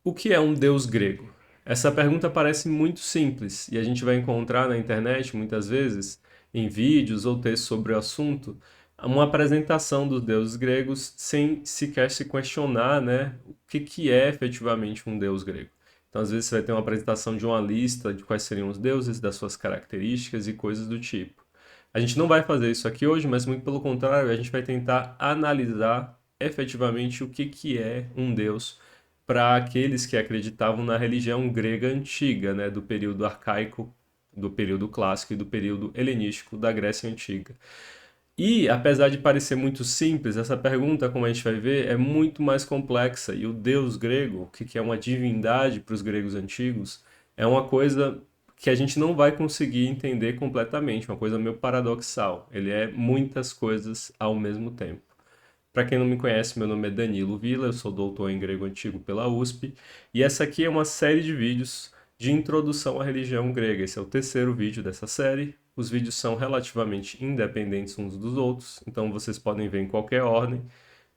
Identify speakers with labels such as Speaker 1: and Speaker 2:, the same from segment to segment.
Speaker 1: O que é um deus grego? Essa pergunta parece muito simples e a gente vai encontrar na internet muitas vezes, em vídeos ou textos sobre o assunto, uma apresentação dos deuses gregos sem sequer se questionar, né, o que é efetivamente um deus grego. Então, às vezes, você vai ter uma apresentação de uma lista de quais seriam os deuses, das suas características e coisas do tipo. A gente não vai fazer isso aqui hoje, mas muito pelo contrário, a gente vai tentar analisar efetivamente o que é um deus para aqueles que acreditavam na religião grega antiga, né, do período arcaico, do período clássico e do período helenístico da Grécia Antiga. E, apesar de parecer muito simples, essa pergunta, como a gente vai ver, é muito mais complexa. E o deus grego, o que é uma divindade para os gregos antigos, é uma coisa que a gente não vai conseguir entender completamente, uma coisa meio paradoxal. Ele é muitas coisas ao mesmo tempo. Para quem não me conhece, meu nome é Danilo Vila, eu sou doutor em grego antigo pela USP, e essa aqui é uma série de vídeos de introdução à religião grega. Esse é o terceiro vídeo dessa série. Os vídeos são relativamente independentes uns dos outros, então vocês podem ver em qualquer ordem.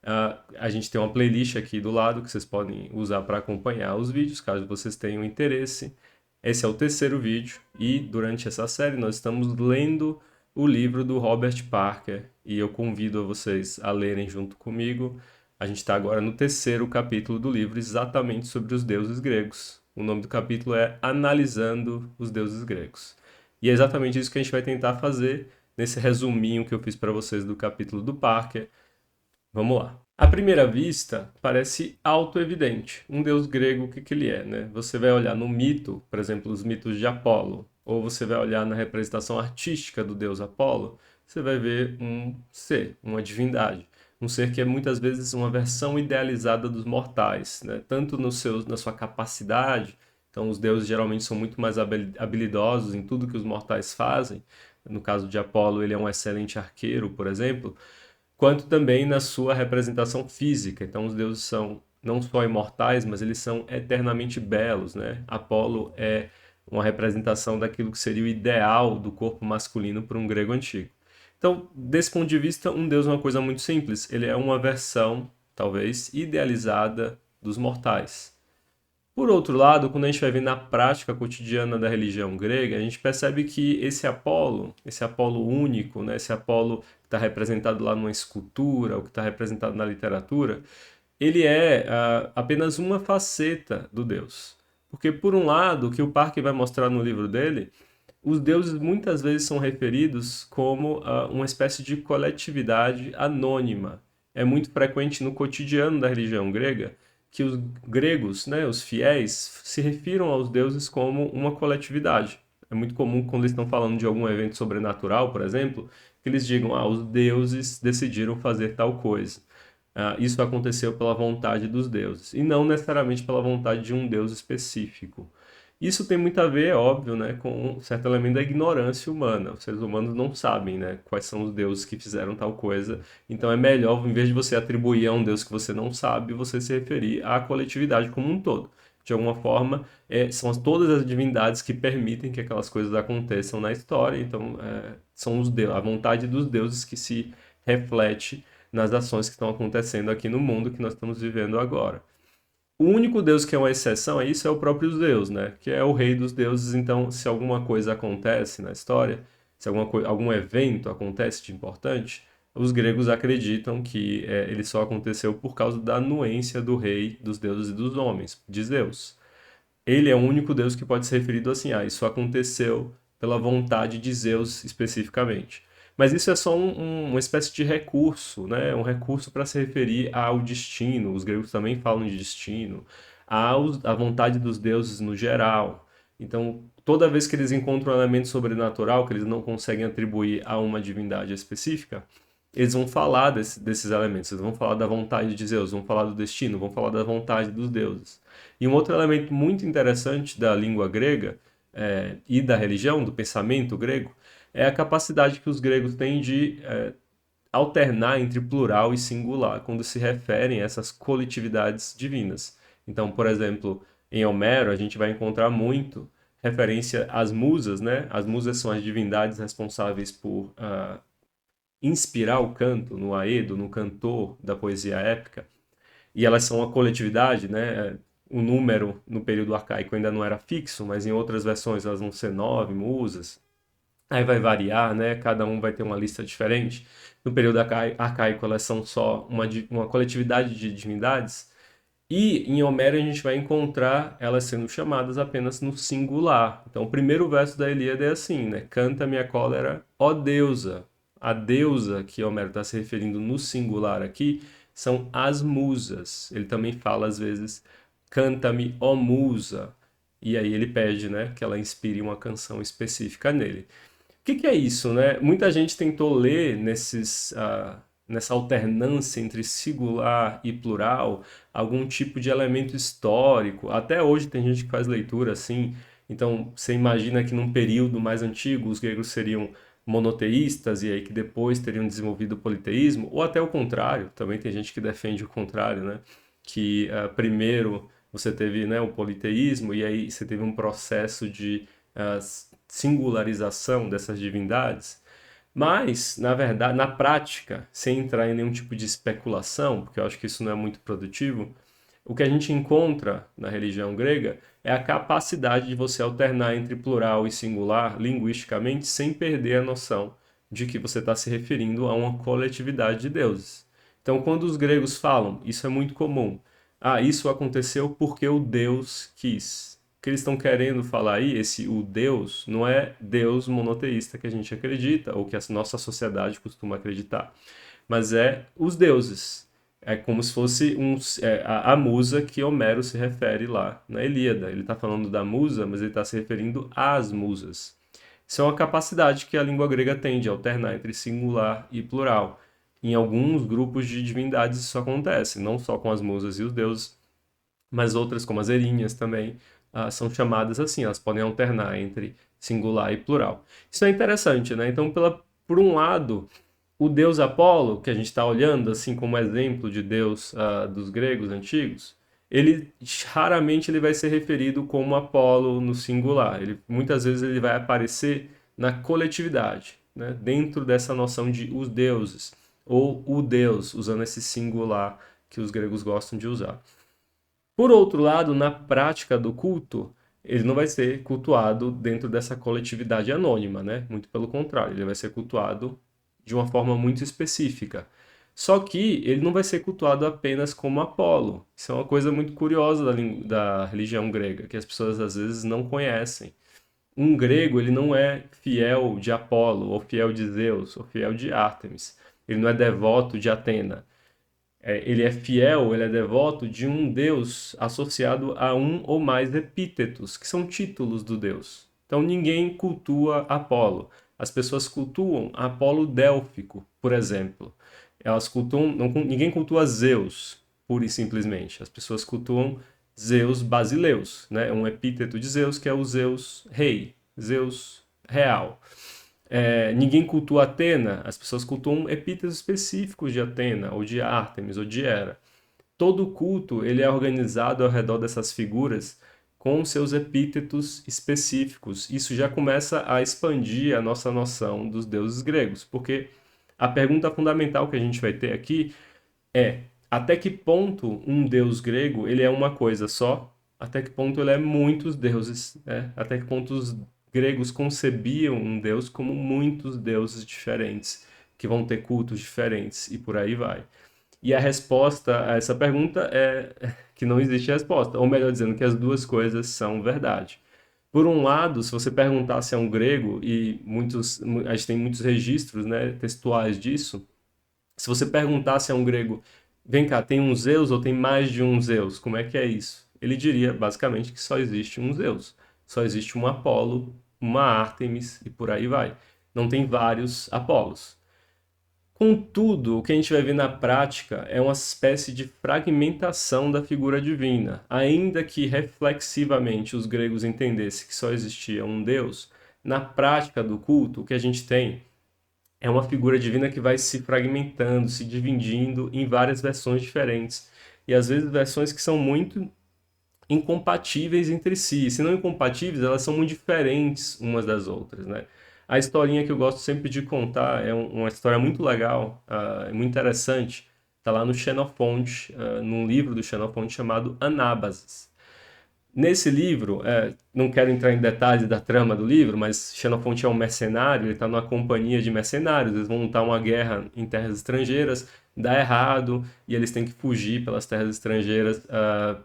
Speaker 1: A gente tem uma playlist aqui do lado que vocês podem usar para acompanhar os vídeos, caso vocês tenham interesse. Esse é o terceiro vídeo e durante essa série nós estamos lendo o livro do Robert Parker e eu convido a vocês a lerem junto comigo. A gente está agora no terceiro capítulo do livro, exatamente sobre os deuses gregos. O nome do capítulo é Analisando os Deuses Gregos. E é exatamente isso que a gente vai tentar fazer nesse resuminho que eu fiz para vocês do capítulo do Parker. Vamos lá. À primeira vista, parece auto-evidente. Um deus grego, o que ele é, né? Você vai olhar no mito, por exemplo, os mitos de Apolo, ou você vai olhar na representação artística do deus Apolo, você vai ver um ser, uma divindade. Um ser que é muitas vezes uma versão idealizada dos mortais, né? Tanto na sua capacidade, então os deuses geralmente são muito mais habilidosos em tudo que os mortais fazem. No caso de Apolo, ele é um excelente arqueiro, por exemplo, quanto também na sua representação física. Então, os deuses são não só imortais, mas eles são eternamente belos, né? Apolo é uma representação daquilo que seria o ideal do corpo masculino para um grego antigo. Então, desse ponto de vista, um deus é uma coisa muito simples. Ele é uma versão, talvez, idealizada dos mortais. Por outro lado, quando a gente vai ver na prática cotidiana da religião grega, a gente percebe que esse Apolo único, né, esse Apolo que está representado lá numa escultura, ou que está representado na literatura, ele é apenas uma faceta do Deus. Porque, por um lado, o que o Parker vai mostrar no livro dele, os deuses muitas vezes são referidos como uma espécie de coletividade anônima. É muito frequente no cotidiano da religião grega que os gregos, né, os fiéis, se refiram aos deuses como uma coletividade. É muito comum quando eles estão falando de algum evento sobrenatural, por exemplo, que eles digam: os deuses decidiram fazer tal coisa. Isso aconteceu pela vontade dos deuses, e não necessariamente pela vontade de um deus específico. Isso tem muito a ver, é óbvio, né, com um certo elemento da ignorância humana. Os seres humanos não sabem, né, quais são os deuses que fizeram tal coisa. Então é melhor, em vez de você atribuir a um deus que você não sabe, você se referir à coletividade como um todo. De alguma forma, são todas as divindades que permitem que aquelas coisas aconteçam na história. Então, são a vontade dos deuses que se reflete nas ações que estão acontecendo aqui no mundo que nós estamos vivendo agora. O único Deus que é uma exceção a isso é o próprio Deus, né? Que é o rei dos deuses. Então, se alguma coisa acontece na história, se algum evento acontece de importante, os gregos acreditam que ele só aconteceu por causa da anuência do rei dos deuses e dos homens, de Zeus. Ele é o único Deus que pode ser referido assim: isso aconteceu pela vontade de Zeus especificamente. Mas isso é só uma espécie de recurso, né? Um recurso para se referir ao destino. Os gregos também falam de destino, à vontade dos deuses no geral. Então, toda vez que eles encontram um elemento sobrenatural que eles não conseguem atribuir a uma divindade específica, eles vão falar desses elementos. Eles vão falar da vontade de Zeus, vão falar do destino, vão falar da vontade dos deuses. E um outro elemento muito interessante da língua grega e da religião, do pensamento grego, é a capacidade que os gregos têm de alternar entre plural e singular quando se referem a essas coletividades divinas. Então, por exemplo, em Homero, a gente vai encontrar muito referência às musas, né? As musas são as divindades responsáveis por inspirar o canto no Aedo, no cantor da poesia épica, e elas são uma coletividade, né? o número no período arcaico ainda não era fixo, mas em outras versões elas vão ser 9 musas. Aí vai variar, né? Cada um vai ter uma lista diferente. No período arcaico elas são só uma coletividade de divindades. E em Homero a gente vai encontrar elas sendo chamadas apenas no singular. Então o primeiro verso da Ilíada é assim, né? Canta minha cólera, ó deusa. A deusa que Homero está se referindo no singular aqui são as musas. Ele também fala às vezes, canta-me, ó musa. E aí ele pede, né, que ela inspire uma canção específica nele. O que que é isso, né? Muita gente tentou ler nessa alternância entre singular e plural algum tipo de elemento histórico. Até hoje tem gente que faz leitura assim. Então, você imagina que num período mais antigo os gregos seriam monoteístas e aí que depois teriam desenvolvido o politeísmo, ou até o contrário. Também tem gente que defende o contrário, né? Que primeiro você teve, né, o politeísmo e aí você teve um processo de ah, singularização dessas divindades, mas, na verdade, na prática, sem entrar em nenhum tipo de especulação, porque eu acho que isso não é muito produtivo, o que a gente encontra na religião grega é a capacidade de você alternar entre plural e singular linguisticamente sem perder a noção de que você está se referindo a uma coletividade de deuses. Então, quando os gregos falam, isso é muito comum. Ah, isso aconteceu porque o Deus quis. O que eles estão querendo falar aí, esse o Deus, não é Deus monoteísta que a gente acredita, ou que a nossa sociedade costuma acreditar, mas é os deuses. É como se fosse a musa que Homero se refere lá na Ilíada. Ele está falando da musa, mas ele está se referindo às musas. Isso é uma capacidade que a língua grega tem de alternar entre singular e plural. Em alguns grupos de divindades isso acontece, não só com as musas e os deuses, mas outras, como as erinhas também, são chamadas assim, elas podem alternar entre singular e plural. Isso é interessante, né? Então, por um lado, o deus Apolo, que a gente está olhando assim como exemplo de deus dos gregos antigos, ele raramente ele vai ser referido como Apolo no singular. Muitas vezes ele vai aparecer na coletividade, né? Dentro dessa noção de os deuses, ou o deus, usando esse singular que os gregos gostam de usar. Por outro lado, na prática do culto, ele não vai ser cultuado dentro dessa coletividade anônima, né? Muito pelo contrário, ele vai ser cultuado de uma forma muito específica. Só que ele não vai ser cultuado apenas como Apolo. Isso é uma coisa muito curiosa da religião grega, que as pessoas às vezes não conhecem. Um grego, ele não é fiel de Apolo, ou fiel de Zeus, ou fiel de Ártemis. Ele não é devoto de Atena. Ele é fiel, ele é devoto de um deus associado a um ou mais epítetos, que são títulos do deus. Então ninguém cultua Apolo. As pessoas cultuam Apolo Délfico, por exemplo. Elas cultuam, não, ninguém cultua Zeus, pura e simplesmente. As pessoas cultuam Zeus Basileus, né? Um epíteto de Zeus que é o Zeus rei, Zeus real. Ninguém cultua Atena, as pessoas cultuam epítetos específicos de Atena, ou de Ártemis, ou de Hera. Todo culto ele é organizado ao redor dessas figuras com seus epítetos específicos. Isso já começa a expandir a nossa noção dos deuses gregos, porque a pergunta fundamental que a gente vai ter aqui é até que ponto um deus grego ele é uma coisa só? Até que ponto ele é muitos deuses, né? Até que ponto os gregos concebiam um deus como muitos deuses diferentes, que vão ter cultos diferentes e por aí vai. E a resposta a essa pergunta é que não existe resposta, ou melhor dizendo, que as duas coisas são verdade. Por um lado, se você perguntasse a um grego, e a gente tem muitos registros, né, textuais disso, se você perguntasse a um grego, vem cá, tem um Zeus ou tem mais de um Zeus? Como é que é isso? Ele diria basicamente que só existe um Zeus, só existe um Apolo, uma Ártemis e por aí vai. Não tem vários Apolos. Contudo, o que a gente vai ver na prática é uma espécie de fragmentação da figura divina. Ainda que reflexivamente os gregos entendessem que só existia um Deus, na prática do culto, o que a gente tem é uma figura divina que vai se fragmentando, se dividindo em várias versões diferentes. E às vezes versões que são muito incompatíveis entre si. Se não incompatíveis, elas são muito diferentes umas das outras, né? A historinha que eu gosto sempre de contar é uma história muito legal, muito interessante. Está lá no Xenofonte, num livro do Xenofonte chamado Anábasis. Nesse livro, não quero entrar em detalhes da trama do livro, mas Xenofonte é um mercenário, ele está numa companhia de mercenários, eles vão lutar uma guerra em terras estrangeiras, dá errado, e eles têm que fugir pelas terras estrangeiras,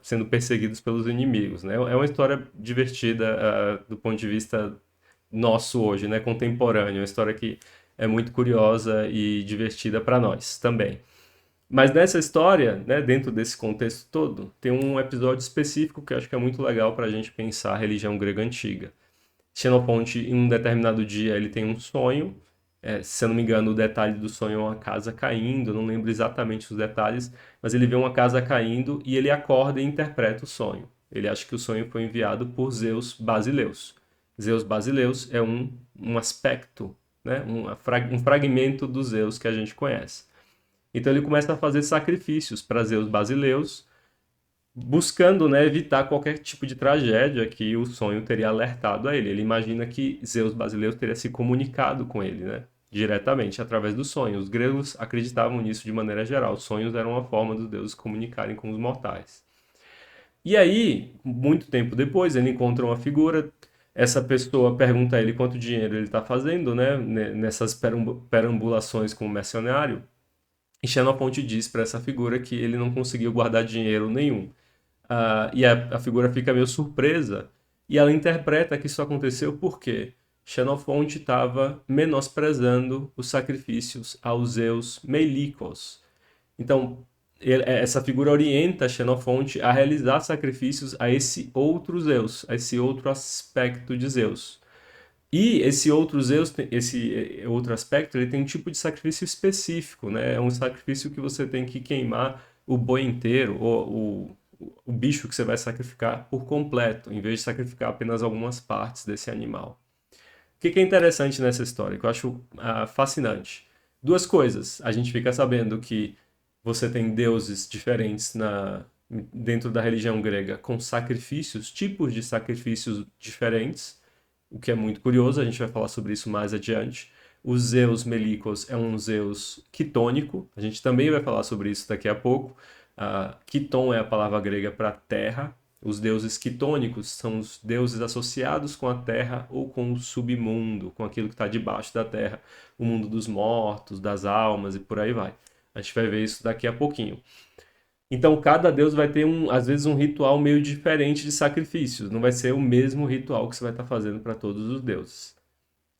Speaker 1: sendo perseguidos pelos inimigos, né? É uma história divertida, do ponto de vista nosso hoje, né? Contemporâneo, uma história que é muito curiosa e divertida para nós também. Mas nessa história, né, dentro desse contexto todo, tem um episódio específico que eu acho que é muito legal para a gente pensar a religião grega antiga. Xenofonte, em um determinado dia, ele tem um sonho. Se eu não me engano, o detalhe do sonho é uma casa caindo, eu não lembro exatamente os detalhes, mas ele vê uma casa caindo e ele acorda e interpreta o sonho. Ele acha que o sonho foi enviado por Zeus Basileus. Zeus Basileus é um aspecto, né, um fragmento dos Zeus que a gente conhece. Então ele começa a fazer sacrifícios para Zeus Basileus, buscando, né, evitar qualquer tipo de tragédia que o sonho teria alertado a ele. Ele imagina que Zeus Basileus teria se comunicado com ele, né, diretamente através do sonho. Os gregos acreditavam nisso de maneira geral. Os sonhos eram uma forma dos deuses comunicarem com os mortais. E aí, muito tempo depois, ele encontra uma figura. Essa pessoa pergunta a ele quanto dinheiro ele está fazendo, né, nessas perambulações como mercenário. E Xenofonte diz para essa figura que ele não conseguiu guardar dinheiro nenhum. E a figura fica meio surpresa e ela interpreta que isso aconteceu porque Xenofonte estava menosprezando os sacrifícios aos Zeus Melicos. Então, essa figura orienta Xenofonte a realizar sacrifícios a esse outro Zeus, a esse outro aspecto de Zeus. E esse outro Zeus, esse outro aspecto, ele tem um tipo de sacrifício específico, né? É um sacrifício que você tem que queimar o boi inteiro, ou o bicho que você vai sacrificar por completo, em vez de sacrificar apenas algumas partes desse animal. O que é interessante nessa história, que eu acho fascinante? Duas coisas. A gente fica sabendo que você tem deuses diferentes dentro da religião grega, com sacrifícios, tipos de sacrifícios diferentes, o que é muito curioso, a gente vai falar sobre isso mais adiante. O Zeus Melikos é um Zeus quitônico, a gente também vai falar sobre isso daqui a pouco. Quiton é a palavra grega para terra. Os deuses quitônicos são os deuses associados com a terra ou com o submundo, com aquilo que está debaixo da terra, o mundo dos mortos, das almas e por aí vai. A gente vai ver isso daqui a pouquinho. Então, cada deus vai ter, às vezes, um ritual meio diferente de sacrifícios. Não vai ser o mesmo ritual que você vai estar fazendo para todos os deuses.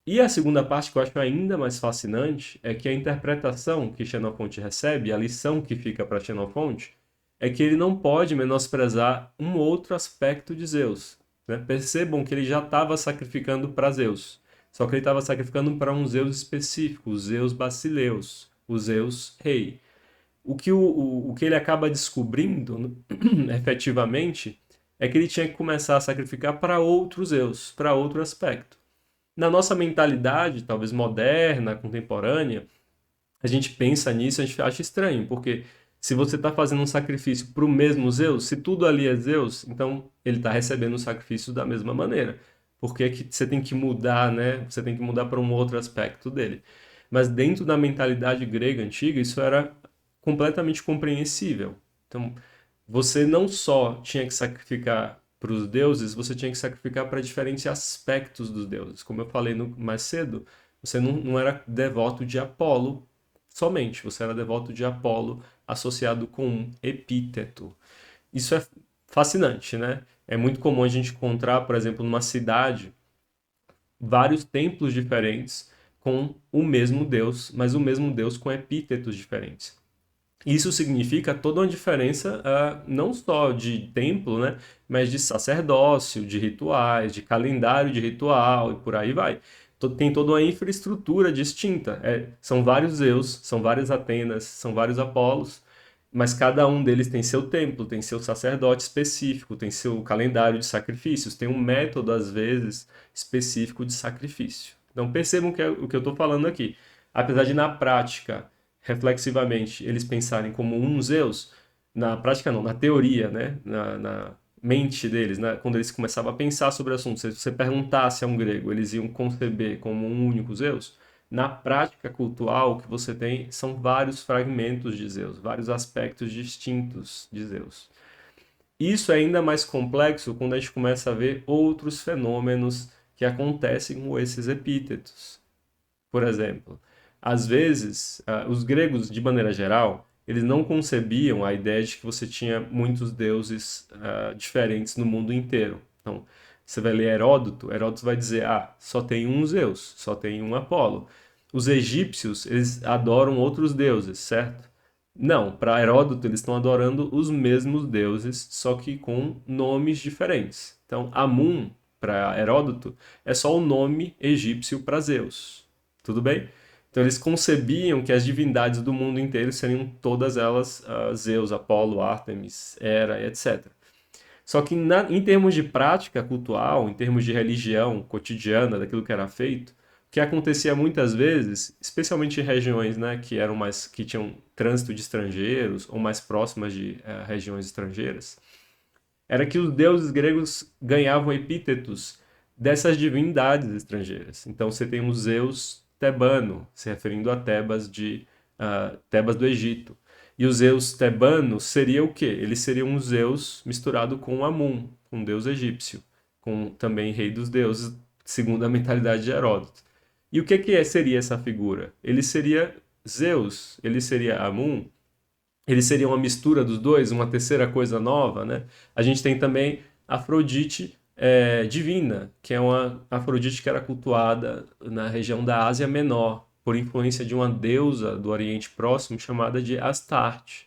Speaker 1: E a segunda parte que eu acho ainda mais fascinante é que a interpretação que Xenofonte recebe, a lição que fica para Xenofonte, é que ele não pode menosprezar um outro aspecto de Zeus. Né? Percebam que ele já estava sacrificando para Zeus. Só que ele estava sacrificando para um Zeus específico, o Zeus Basileus, o Zeus rei. O que ele acaba descobrindo, efetivamente, é que ele tinha que começar a sacrificar para outros Zeus, para outro aspecto. Na nossa mentalidade, talvez moderna, contemporânea, a gente pensa nisso, a gente acha estranho, porque se você está fazendo um sacrifício para o mesmo Zeus, se tudo ali é Zeus, então ele está recebendo o sacrifício da mesma maneira. Porque é que você tem que mudar, né? Você tem que mudar para um outro aspecto dele. Mas dentro da mentalidade grega antiga, isso era completamente compreensível. Então, você não só tinha que sacrificar para os deuses, você tinha que sacrificar para diferentes aspectos dos deuses. Como eu falei mais cedo, você não era devoto de Apolo somente, você era devoto de Apolo associado com um epíteto. Isso é fascinante, né? É muito comum a gente encontrar, por exemplo, numa cidade, vários templos diferentes com o mesmo Deus, mas o mesmo Deus com epítetos diferentes. Isso significa toda uma diferença, não só de templo, né, mas de sacerdócio, de rituais, de calendário de ritual e por aí vai. Tem toda uma infraestrutura distinta. São vários Zeus, são várias Atenas, são vários Apolos, mas cada um deles tem seu templo, tem seu sacerdote específico, tem seu calendário de sacrifícios, tem um método, às vezes, específico de sacrifício. Então percebam que é o que eu estou falando aqui. Apesar de, na prática, reflexivamente, eles pensarem como um Zeus, na prática não, na teoria, né? Na mente deles, né? Quando eles começavam a pensar sobre o assunto, se você perguntasse a um grego, eles iam conceber como um único Zeus. Na prática cultural, o que você tem são vários fragmentos de Zeus, vários aspectos distintos de Zeus. Isso é ainda mais complexo quando a gente começa a ver outros fenômenos que acontecem com esses epítetos. Por exemplo, às vezes, os gregos, de maneira geral, eles não concebiam a ideia de que você tinha muitos deuses diferentes no mundo inteiro. Então, você vai ler Heródoto, Heródoto vai dizer, só tem um Zeus, só tem um Apolo. Os egípcios, eles adoram outros deuses, certo? Não, para Heródoto, eles estão adorando os mesmos deuses, só que com nomes diferentes. Então, Amun, para Heródoto, é só o nome egípcio para Zeus. Tudo bem? Então eles concebiam que as divindades do mundo inteiro seriam todas elas Zeus, Apolo, Ártemis, Hera, etc. Só que em termos de prática cultural, em termos de religião cotidiana, daquilo que era feito, o que acontecia muitas vezes, especialmente em regiões, né, que eram mais que tinham trânsito de estrangeiros ou mais próximas de regiões estrangeiras, era que os deuses gregos ganhavam epítetos dessas divindades estrangeiras. Então você tem um Zeus tebano, se referindo a Tebas do Egito. E o Zeus tebano seria o quê? Ele seria um Zeus misturado com Amun, um deus egípcio, com também rei dos deuses, segundo a mentalidade de Heródoto. E o seria essa figura? Ele seria Zeus, ele seria Amun, ele seria uma mistura dos dois, uma terceira coisa nova, né? A gente tem também Afrodite divina, que é uma Afrodite que era cultuada na região da Ásia Menor, por influência de uma deusa do Oriente Próximo chamada de Astarte.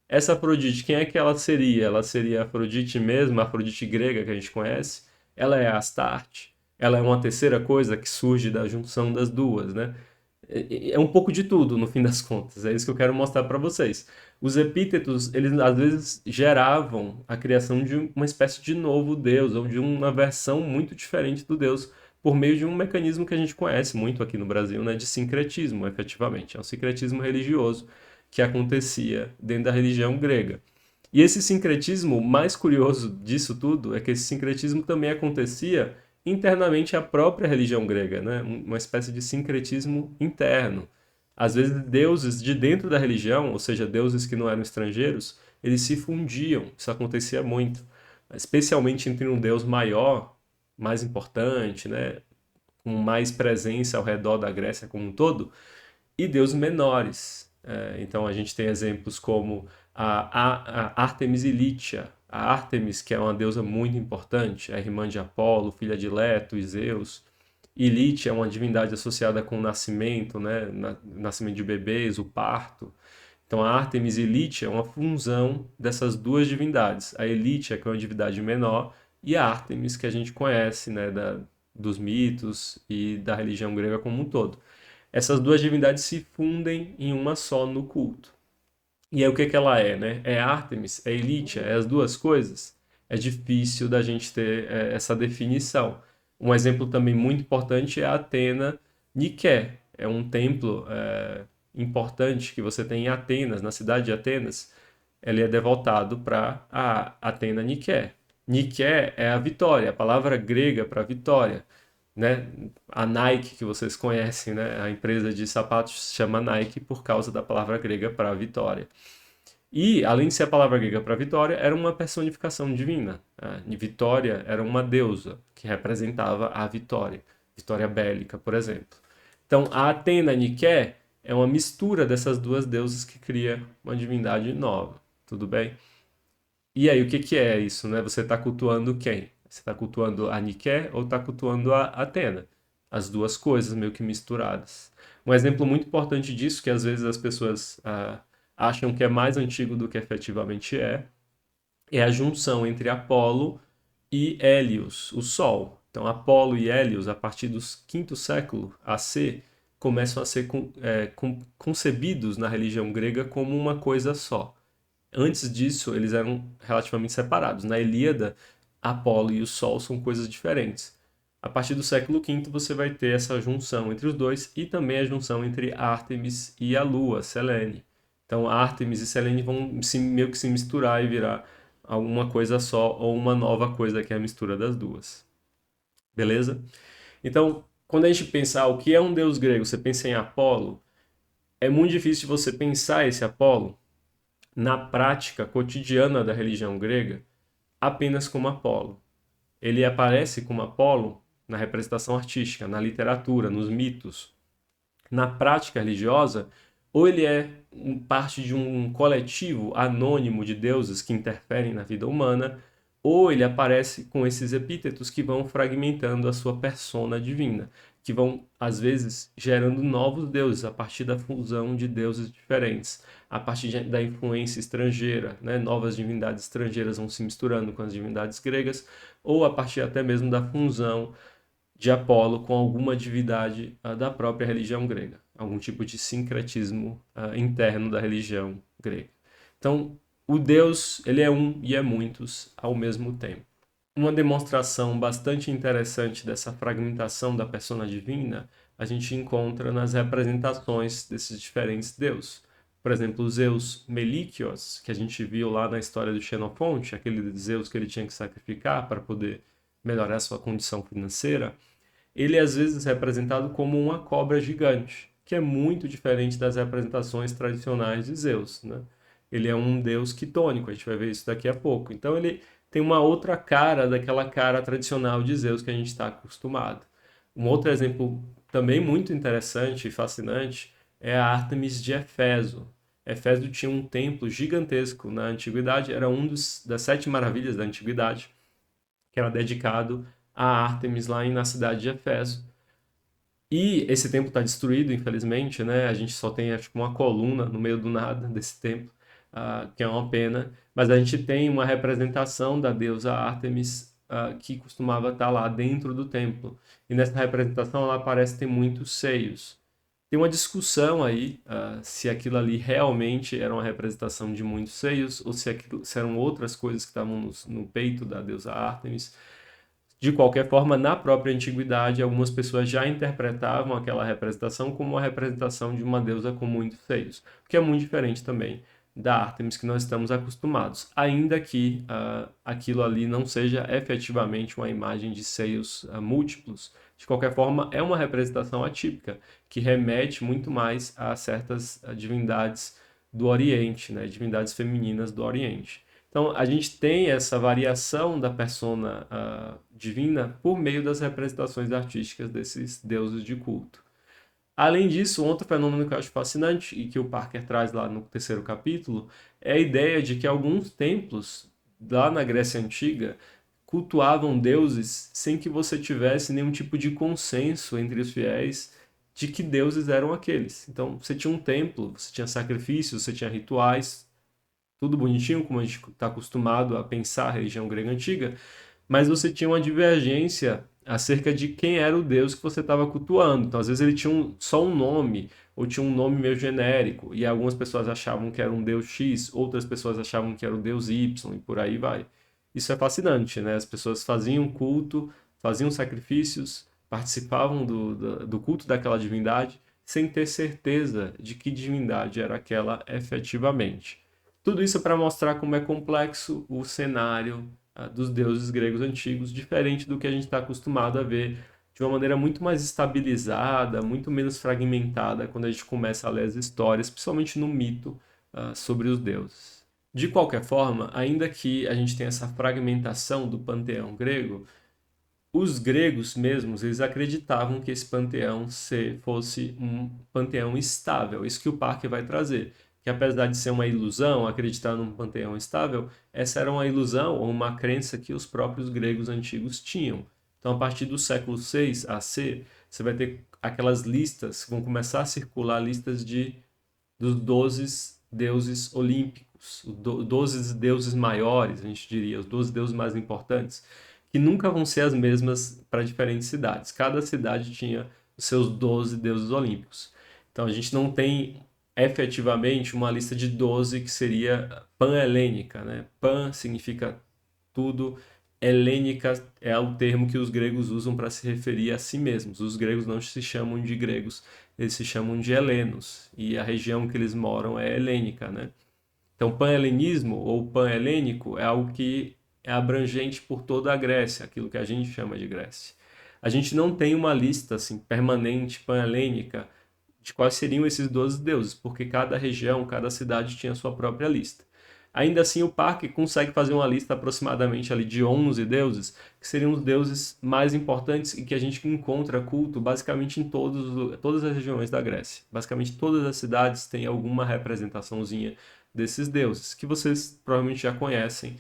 Speaker 1: Essa Afrodite, quem é que ela seria? Ela seria a Afrodite mesmo, a Afrodite grega que a gente conhece? Ela é a Astarte. Ela é uma terceira coisa que surge da junção das duas, né? É um pouco de tudo, no fim das contas. É isso que eu quero mostrar para vocês. Os epítetos, eles às vezes geravam a criação de uma espécie de novo Deus, ou de uma versão muito diferente do Deus, por meio de um mecanismo que a gente conhece muito aqui no Brasil, né, de sincretismo, efetivamente. É um sincretismo religioso que acontecia dentro da religião grega. E esse sincretismo, mais curioso disso tudo, é que esse sincretismo também acontecia internamente à própria religião grega, né? Uma espécie de sincretismo interno. Às vezes, deuses de dentro da religião, ou seja, deuses que não eram estrangeiros, eles se fundiam. Isso acontecia muito, especialmente entre um deus maior, mais importante, né? Com mais presença ao redor da Grécia como um todo, e deuses menores. Então a gente tem exemplos como a Ártemis Ilítia. A Ártemis, que é uma deusa muito importante, é irmã de Apolo, filha de Leto e Zeus. Ilítia é uma divindade associada com o nascimento, né? Nascimento de bebês, o parto. Então a Ártemis e Ilítia é uma fusão dessas duas divindades. A Ilítia, que é uma divindade menor, e a Ártemis, que a gente conhece, né? Dos mitos e da religião grega como um todo. Essas duas divindades se fundem em uma só no culto. E aí o que ela é, né? É Ártemis? É Ilítia? É as duas coisas? É difícil da gente ter essa definição. Um exemplo também muito importante é a Atena Niké. É um templo importante que você tem em Atenas, na cidade de Atenas. Ele é devotado para a Atena Niké. Niké é a vitória, a palavra grega para vitória, né? A Nike, que vocês conhecem, né? A empresa de sapatos se chama Nike por causa da palavra grega para vitória. E, além de ser a palavra grega para vitória, era uma personificação divina. E Vitória era uma deusa que representava a vitória, vitória bélica, por exemplo. Então, a Atena Niké é uma mistura dessas duas deusas que cria uma divindade nova. Tudo bem? E aí, o que é isso, né? Você está cultuando quem? Você está cultuando a Nike ou está cultuando a Atena? As duas coisas meio que misturadas. Um exemplo muito importante disso, que às vezes as pessoas acham que é mais antigo do que efetivamente é a junção entre Apolo e Hélios, o Sol. Então, Apolo e Hélios, a partir do quinto século AC, começam a ser concebidos na religião grega como uma coisa só. Antes disso, eles eram relativamente separados. Na Ilíada, Apolo e o Sol são coisas diferentes. A partir do século V, você vai ter essa junção entre os dois e também a junção entre Ártemis e a Lua, Selene. Então, Ártemis e Selene vão meio que se misturar e virar alguma coisa só ou uma nova coisa que é a mistura das duas. Beleza? Então, quando a gente pensar o que é um deus grego, você pensa em Apolo, é muito difícil você pensar esse Apolo na prática cotidiana da religião grega, apenas como Apolo. Ele aparece como Apolo na representação artística, na literatura, nos mitos. Na prática religiosa, ou ele é parte de um coletivo anônimo de deuses que interferem na vida humana, ou ele aparece com esses epítetos que vão fragmentando a sua persona divina, que vão, às vezes, gerando novos deuses a partir da fusão de deuses diferentes, a partir da influência estrangeira, né? Novas divindades estrangeiras vão se misturando com as divindades gregas, ou a partir até mesmo da fusão de Apolo com alguma divindade da própria religião grega, algum tipo de sincretismo interno da religião grega. Então, o Deus, ele é um e é muitos ao mesmo tempo. Uma demonstração bastante interessante dessa fragmentação da persona divina a gente encontra nas representações desses diferentes deuses. Por exemplo, o Zeus Melíkios, que a gente viu lá na história do Xenofonte, aquele Zeus que ele tinha que sacrificar para poder melhorar sua condição financeira, ele é às vezes representado como uma cobra gigante, que é muito diferente das representações tradicionais de Zeus, né? Ele é um deus quitônico, a gente vai ver isso daqui a pouco. Então ele tem uma outra cara daquela cara tradicional de Zeus que a gente está acostumado. Um outro exemplo também muito interessante e fascinante é a Ártemis de Éfeso. Éfeso tinha um templo gigantesco na antiguidade, era das sete maravilhas da antiguidade, que era dedicado a Ártemis lá na cidade de Éfeso. E esse templo está destruído, infelizmente, né? A gente só tem, acho que, uma coluna no meio do nada desse templo, que é uma pena. Mas a gente tem uma representação da deusa Ártemis, que costumava estar lá dentro do templo. E nessa representação ela parece ter muitos seios. Tem uma discussão aí, se aquilo ali realmente era uma representação de muitos seios ou se eram outras coisas que estavam no peito da deusa Ártemis. De qualquer forma, na própria antiguidade, algumas pessoas já interpretavam aquela representação como uma representação de uma deusa com muitos seios, o que é muito diferente também da Ártemis que nós estamos acostumados, ainda que aquilo ali não seja efetivamente uma imagem de seios múltiplos. De qualquer forma, é uma representação atípica, que remete muito mais a certas divindades do Oriente, né? Divindades femininas do Oriente. Então, a gente tem essa variação da persona divina por meio das representações artísticas desses deuses de culto. Além disso, um outro fenômeno que eu acho fascinante e que o Parker traz lá no terceiro capítulo é a ideia de que alguns templos lá na Grécia Antiga cultuavam deuses sem que você tivesse nenhum tipo de consenso entre os fiéis de que deuses eram aqueles. Então, você tinha um templo, você tinha sacrifícios, você tinha rituais, tudo bonitinho, como a gente está acostumado a pensar a religião grega antiga, mas você tinha uma divergência acerca de quem era o deus que você estava cultuando. Então, às vezes ele tinha só um nome, ou tinha um nome meio genérico, e algumas pessoas achavam que era um deus X, outras pessoas achavam que era o deus Y, e por aí vai. Isso é fascinante, né? As pessoas faziam culto, faziam sacrifícios, participavam do culto daquela divindade, sem ter certeza de que divindade era aquela efetivamente. Tudo isso para mostrar como é complexo o cenário dos deuses gregos antigos, diferente do que a gente está acostumado a ver de uma maneira muito mais estabilizada, muito menos fragmentada quando a gente começa a ler as histórias, principalmente no mito sobre os deuses. De qualquer forma, ainda que a gente tenha essa fragmentação do panteão grego, os gregos mesmos, eles acreditavam que esse panteão fosse um panteão estável, isso que o Parker vai trazer. Que apesar de ser uma ilusão, acreditar num panteão estável, essa era uma ilusão ou uma crença que os próprios gregos antigos tinham. Então, a partir do século 6 AC, você vai ter aquelas listas, vão começar a circular listas dos 12 deuses olímpicos, os 12 deuses maiores, a gente diria, os 12 deuses mais importantes, que nunca vão ser as mesmas para diferentes cidades. Cada cidade tinha os seus 12 deuses olímpicos. Então a gente não tem efetivamente uma lista de 12 que seria pan-helênica, né? Pan significa tudo, helênica é o termo que os gregos usam para se referir a si mesmos. Os gregos não se chamam de gregos, eles se chamam de helenos, e a região que eles moram é helênica, né? Então, pan-helenismo ou pan-helênico é algo que é abrangente por toda a Grécia, aquilo que a gente chama de Grécia. A gente não tem uma lista assim, permanente pan-helênica de quais seriam esses 12 deuses, porque cada região, cada cidade tinha a sua própria lista. Ainda assim, o Parker consegue fazer uma lista aproximadamente ali de 11 deuses, que seriam os deuses mais importantes e que a gente encontra culto basicamente em todas as regiões da Grécia. Basicamente todas as cidades têm alguma representaçãozinha desses deuses, que vocês provavelmente já conhecem,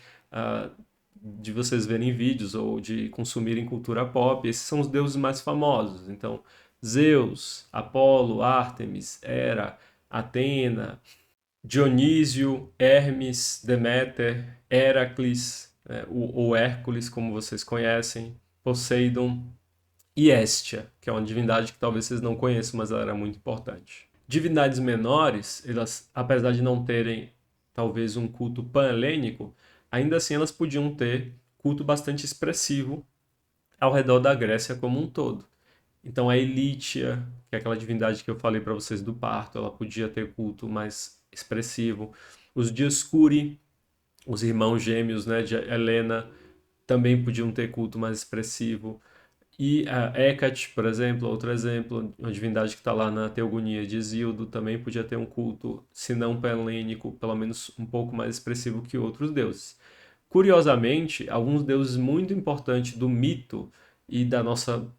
Speaker 1: de vocês verem vídeos ou de consumirem cultura pop. Esses são os deuses mais famosos. Então, Zeus, Apolo, Ártemis, Hera, Atena, Dionísio, Hermes, Deméter, Heracles, né, ou Hércules, como vocês conhecem, Poseidon e Hestia, que é uma divindade que talvez vocês não conheçam, mas ela era muito importante. Divindades menores, elas, apesar de não terem talvez um culto pan-helênico, ainda assim elas podiam ter culto bastante expressivo ao redor da Grécia como um todo. Então a Elítia, que é aquela divindade que eu falei para vocês do parto, ela podia ter culto mais expressivo. Os Dioscuri, os irmãos gêmeos, né, de Helena, também podiam ter culto mais expressivo. E a Hecate, por exemplo, outro exemplo, uma divindade que está lá na Teogonia de Hesíodo, também podia ter um culto, se não pan-helênico, pelo menos um pouco mais expressivo que outros deuses. Curiosamente, alguns deuses muito importantes do mito e da nosso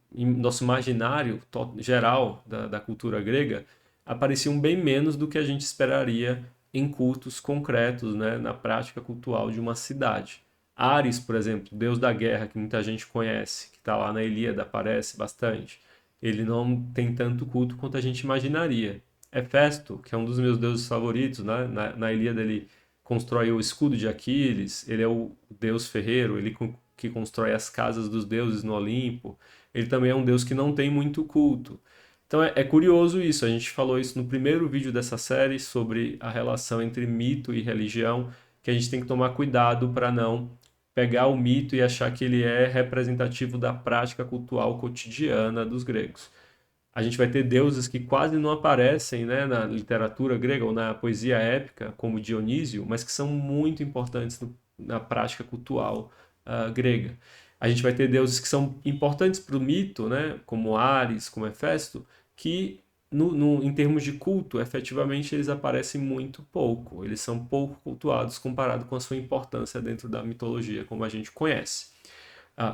Speaker 1: imaginário geral da cultura grega apareciam bem menos do que a gente esperaria em cultos concretos, né, na prática cultural de uma cidade. Ares, por exemplo, deus da guerra, que muita gente conhece, que está lá na Ilíada, aparece bastante. Ele não tem tanto culto quanto a gente imaginaria. Hefesto, que é um dos meus deuses favoritos, né? Na Ilíada ele constrói o escudo de Aquiles, ele é o deus ferreiro, que constrói as casas dos deuses no Olimpo. Ele também é um deus que não tem muito culto. Então é curioso isso, a gente falou isso no primeiro vídeo dessa série sobre a relação entre mito e religião, que a gente tem que tomar cuidado para não pegar o mito e achar que ele é representativo da prática cultural cotidiana dos gregos. A gente vai ter deuses que quase não aparecem, né, na literatura grega ou na poesia épica, como Dionísio, mas que são muito importantes na prática cultural grega. A gente vai ter deuses que são importantes para o mito, né, como Ares, como Hefesto, que em termos de culto, efetivamente eles aparecem muito pouco. Eles são pouco cultuados comparado com a sua importância dentro da mitologia, como a gente conhece.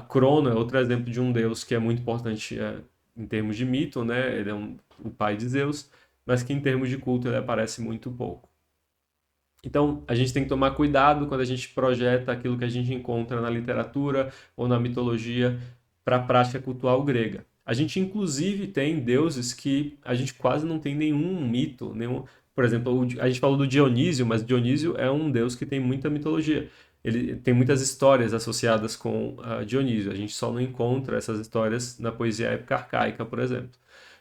Speaker 1: Crono é outro exemplo de um deus que é muito importante em termos de mito, né? Ele é o pai de Zeus, mas que em termos de culto ele aparece muito pouco. Então, a gente tem que tomar cuidado quando a gente projeta aquilo que a gente encontra na literatura ou na mitologia para a prática cultural grega. A gente, inclusive, tem deuses que a gente quase não tem nenhum mito, nenhum. Por exemplo, a gente falou do Dionísio, mas Dionísio é um deus que tem muita mitologia. Ele tem muitas histórias associadas com Dionísio. A gente só não encontra essas histórias na poesia épica arcaica, por exemplo,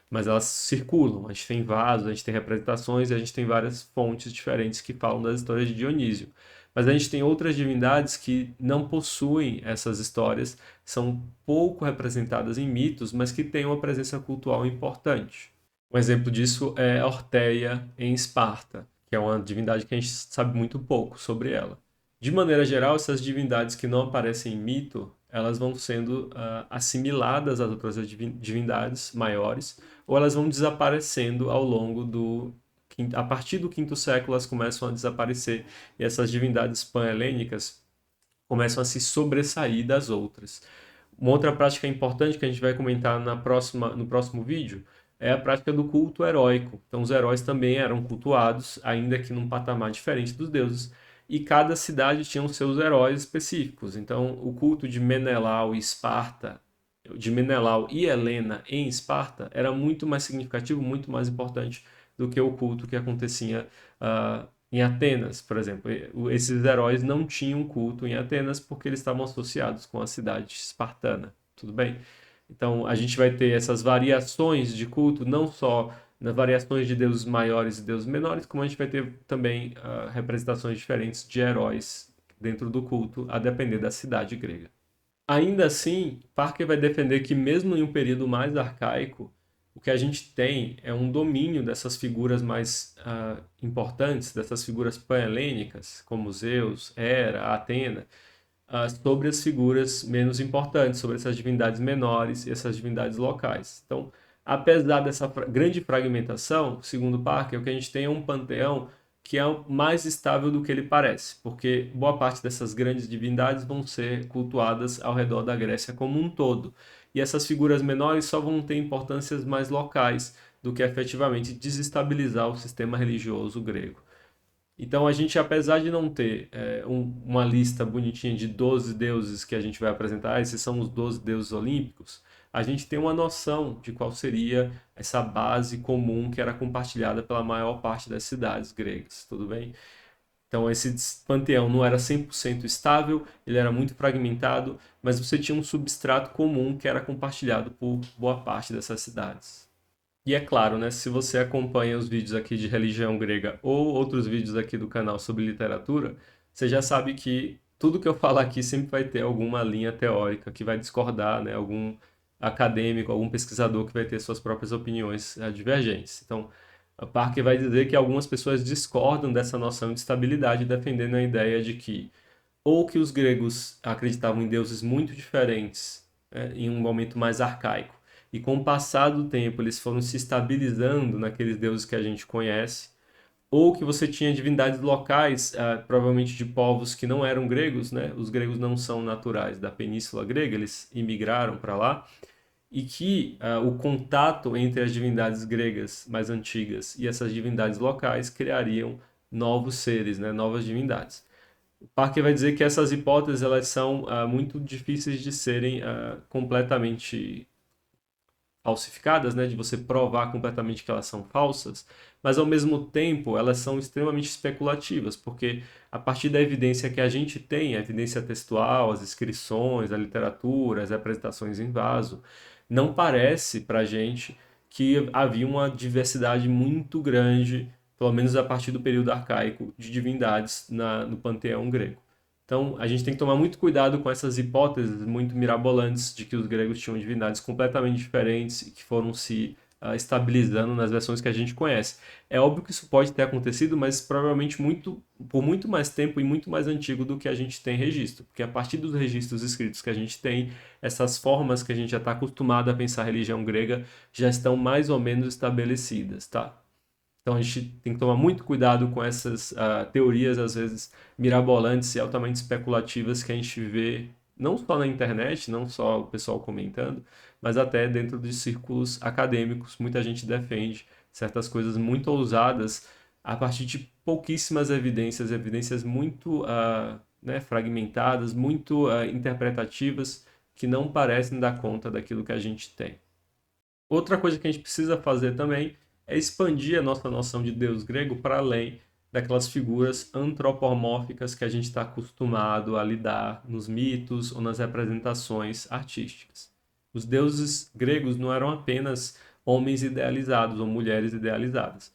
Speaker 1: mas elas circulam. A gente tem vasos, a gente tem representações e a gente tem várias fontes diferentes que falam das histórias de Dionísio. Mas a gente tem outras divindades que não possuem essas histórias, são pouco representadas em mitos, mas que têm uma presença cultural importante. Um exemplo disso é Orteia em Esparta, que é uma divindade que a gente sabe muito pouco sobre ela. De maneira geral, essas divindades que não aparecem em mito, elas vão sendo assimiladas às outras divindades maiores, ou elas vão desaparecendo ao longo a partir do quinto século, elas começam a desaparecer e essas divindades pan-helênicas começam a se sobressair das outras. Uma outra prática importante que a gente vai comentar no próximo vídeo é a prática do culto heróico. Então, os heróis também eram cultuados, ainda que num patamar diferente dos deuses, e cada cidade tinha os seus heróis específicos. Então, o culto de Menelau e Esparta, de Menelau e Helena em Esparta, era muito mais significativo, muito mais importante do que o culto que acontecia em Atenas, por exemplo. Esses heróis não tinham culto em Atenas porque eles estavam associados com a cidade espartana. Tudo bem? Então, a gente vai ter essas variações de culto, não só nas variações de deuses maiores e deuses menores, como a gente vai ter também representações diferentes de heróis dentro do culto, a depender da cidade grega. Ainda assim, Parker vai defender que mesmo em um período mais arcaico, o que a gente tem é um domínio dessas figuras mais importantes, dessas figuras pan-helênicas, como Zeus, Hera, Atena, sobre as figuras menos importantes, sobre essas divindades menores e essas divindades locais. Então, apesar dessa grande fragmentação, segundo Parker, o que a gente tem é um panteão que é mais estável do que ele parece, porque boa parte dessas grandes divindades vão ser cultuadas ao redor da Grécia como um todo. E essas figuras menores só vão ter importâncias mais locais do que efetivamente desestabilizar o sistema religioso grego. Então a gente, apesar de não ter uma lista bonitinha de 12 deuses que a gente vai apresentar, esses são os 12 deuses olímpicos, a gente tem uma noção de qual seria essa base comum que era compartilhada pela maior parte das cidades gregas, tudo bem? Então esse panteão não era 100% estável, ele era muito fragmentado, mas você tinha um substrato comum que era compartilhado por boa parte dessas cidades. E é claro, né, se você acompanha os vídeos aqui de religião grega ou outros vídeos aqui do canal sobre literatura, você já sabe que tudo que eu falar aqui sempre vai ter alguma linha teórica que vai discordar, né, algum acadêmico, algum pesquisador que vai ter suas próprias opiniões divergentes. Então, a Parker vai dizer que algumas pessoas discordam dessa noção de estabilidade, defendendo a ideia de que ou que os gregos acreditavam em deuses muito diferentes, em um momento mais arcaico, e com o passar do tempo eles foram se estabilizando naqueles deuses que a gente conhece, ou que você tinha divindades locais, provavelmente de povos que não eram gregos, né? Os gregos não são naturais da Península Grega, eles imigraram para lá, e que o contato entre as divindades gregas mais antigas e essas divindades locais criariam novos seres, né? Novas divindades. Parker vai dizer que essas hipóteses elas são muito difíceis de serem completamente falsificadas, né, de você provar completamente que elas são falsas, mas ao mesmo tempo elas são extremamente especulativas, porque a partir da evidência que a gente tem, a evidência textual, as inscrições, a literatura, as representações em vaso, não parece para a gente que havia uma diversidade muito grande, pelo menos a partir do período arcaico, de divindades no panteão grego. Então, a gente tem que tomar muito cuidado com essas hipóteses muito mirabolantes de que os gregos tinham divindades completamente diferentes e que foram se estabilizando nas versões que a gente conhece. É óbvio que isso pode ter acontecido, mas provavelmente por muito mais tempo e muito mais antigo do que a gente tem registro. Porque a partir dos registros escritos que a gente tem, essas formas que a gente já está acostumado a pensar a religião grega já estão mais ou menos estabelecidas, tá? Então a gente tem que tomar muito cuidado com essas teorias, às vezes mirabolantes e altamente especulativas que a gente vê não só na internet, não só o pessoal comentando, mas até dentro de círculos acadêmicos. Muita gente defende certas coisas muito ousadas a partir de pouquíssimas evidências, evidências muito né, fragmentadas, muito interpretativas, que não parecem dar conta daquilo que a gente tem. Outra coisa que a gente precisa fazer também é expandir a nossa noção de Deus grego para além daquelas figuras antropomórficas que a gente está acostumado a lidar nos mitos ou nas representações artísticas. Os deuses gregos não eram apenas homens idealizados ou mulheres idealizadas.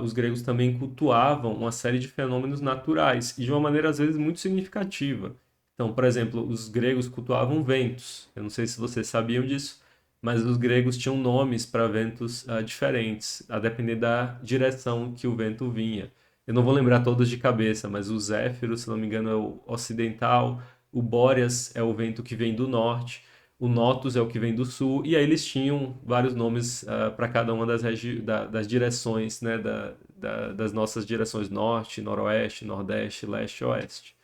Speaker 1: Os gregos também cultuavam uma série de fenômenos naturais e de uma maneira às vezes muito significativa. Então, por exemplo, os gregos cultuavam ventos. Eu não sei se vocês sabiam disso, mas os gregos tinham nomes para ventos diferentes, a depender da direção que o vento vinha. Eu não vou lembrar todos de cabeça, mas o Zéfiro, se não me engano, é o ocidental, o Bóreas é o vento que vem do norte, o Notus é o que vem do sul, e aí eles tinham vários nomes para cada uma das direções, né, das nossas direções norte, noroeste, nordeste, leste e oeste.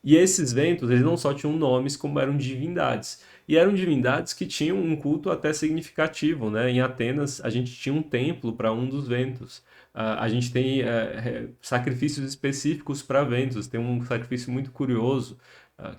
Speaker 1: E esses ventos, eles não só tinham nomes, como eram divindades. E eram divindades que tinham um culto até significativo, né? Em Atenas, a gente tinha um templo para um dos ventos. A gente tem sacrifícios específicos para ventos. Tem um sacrifício muito curioso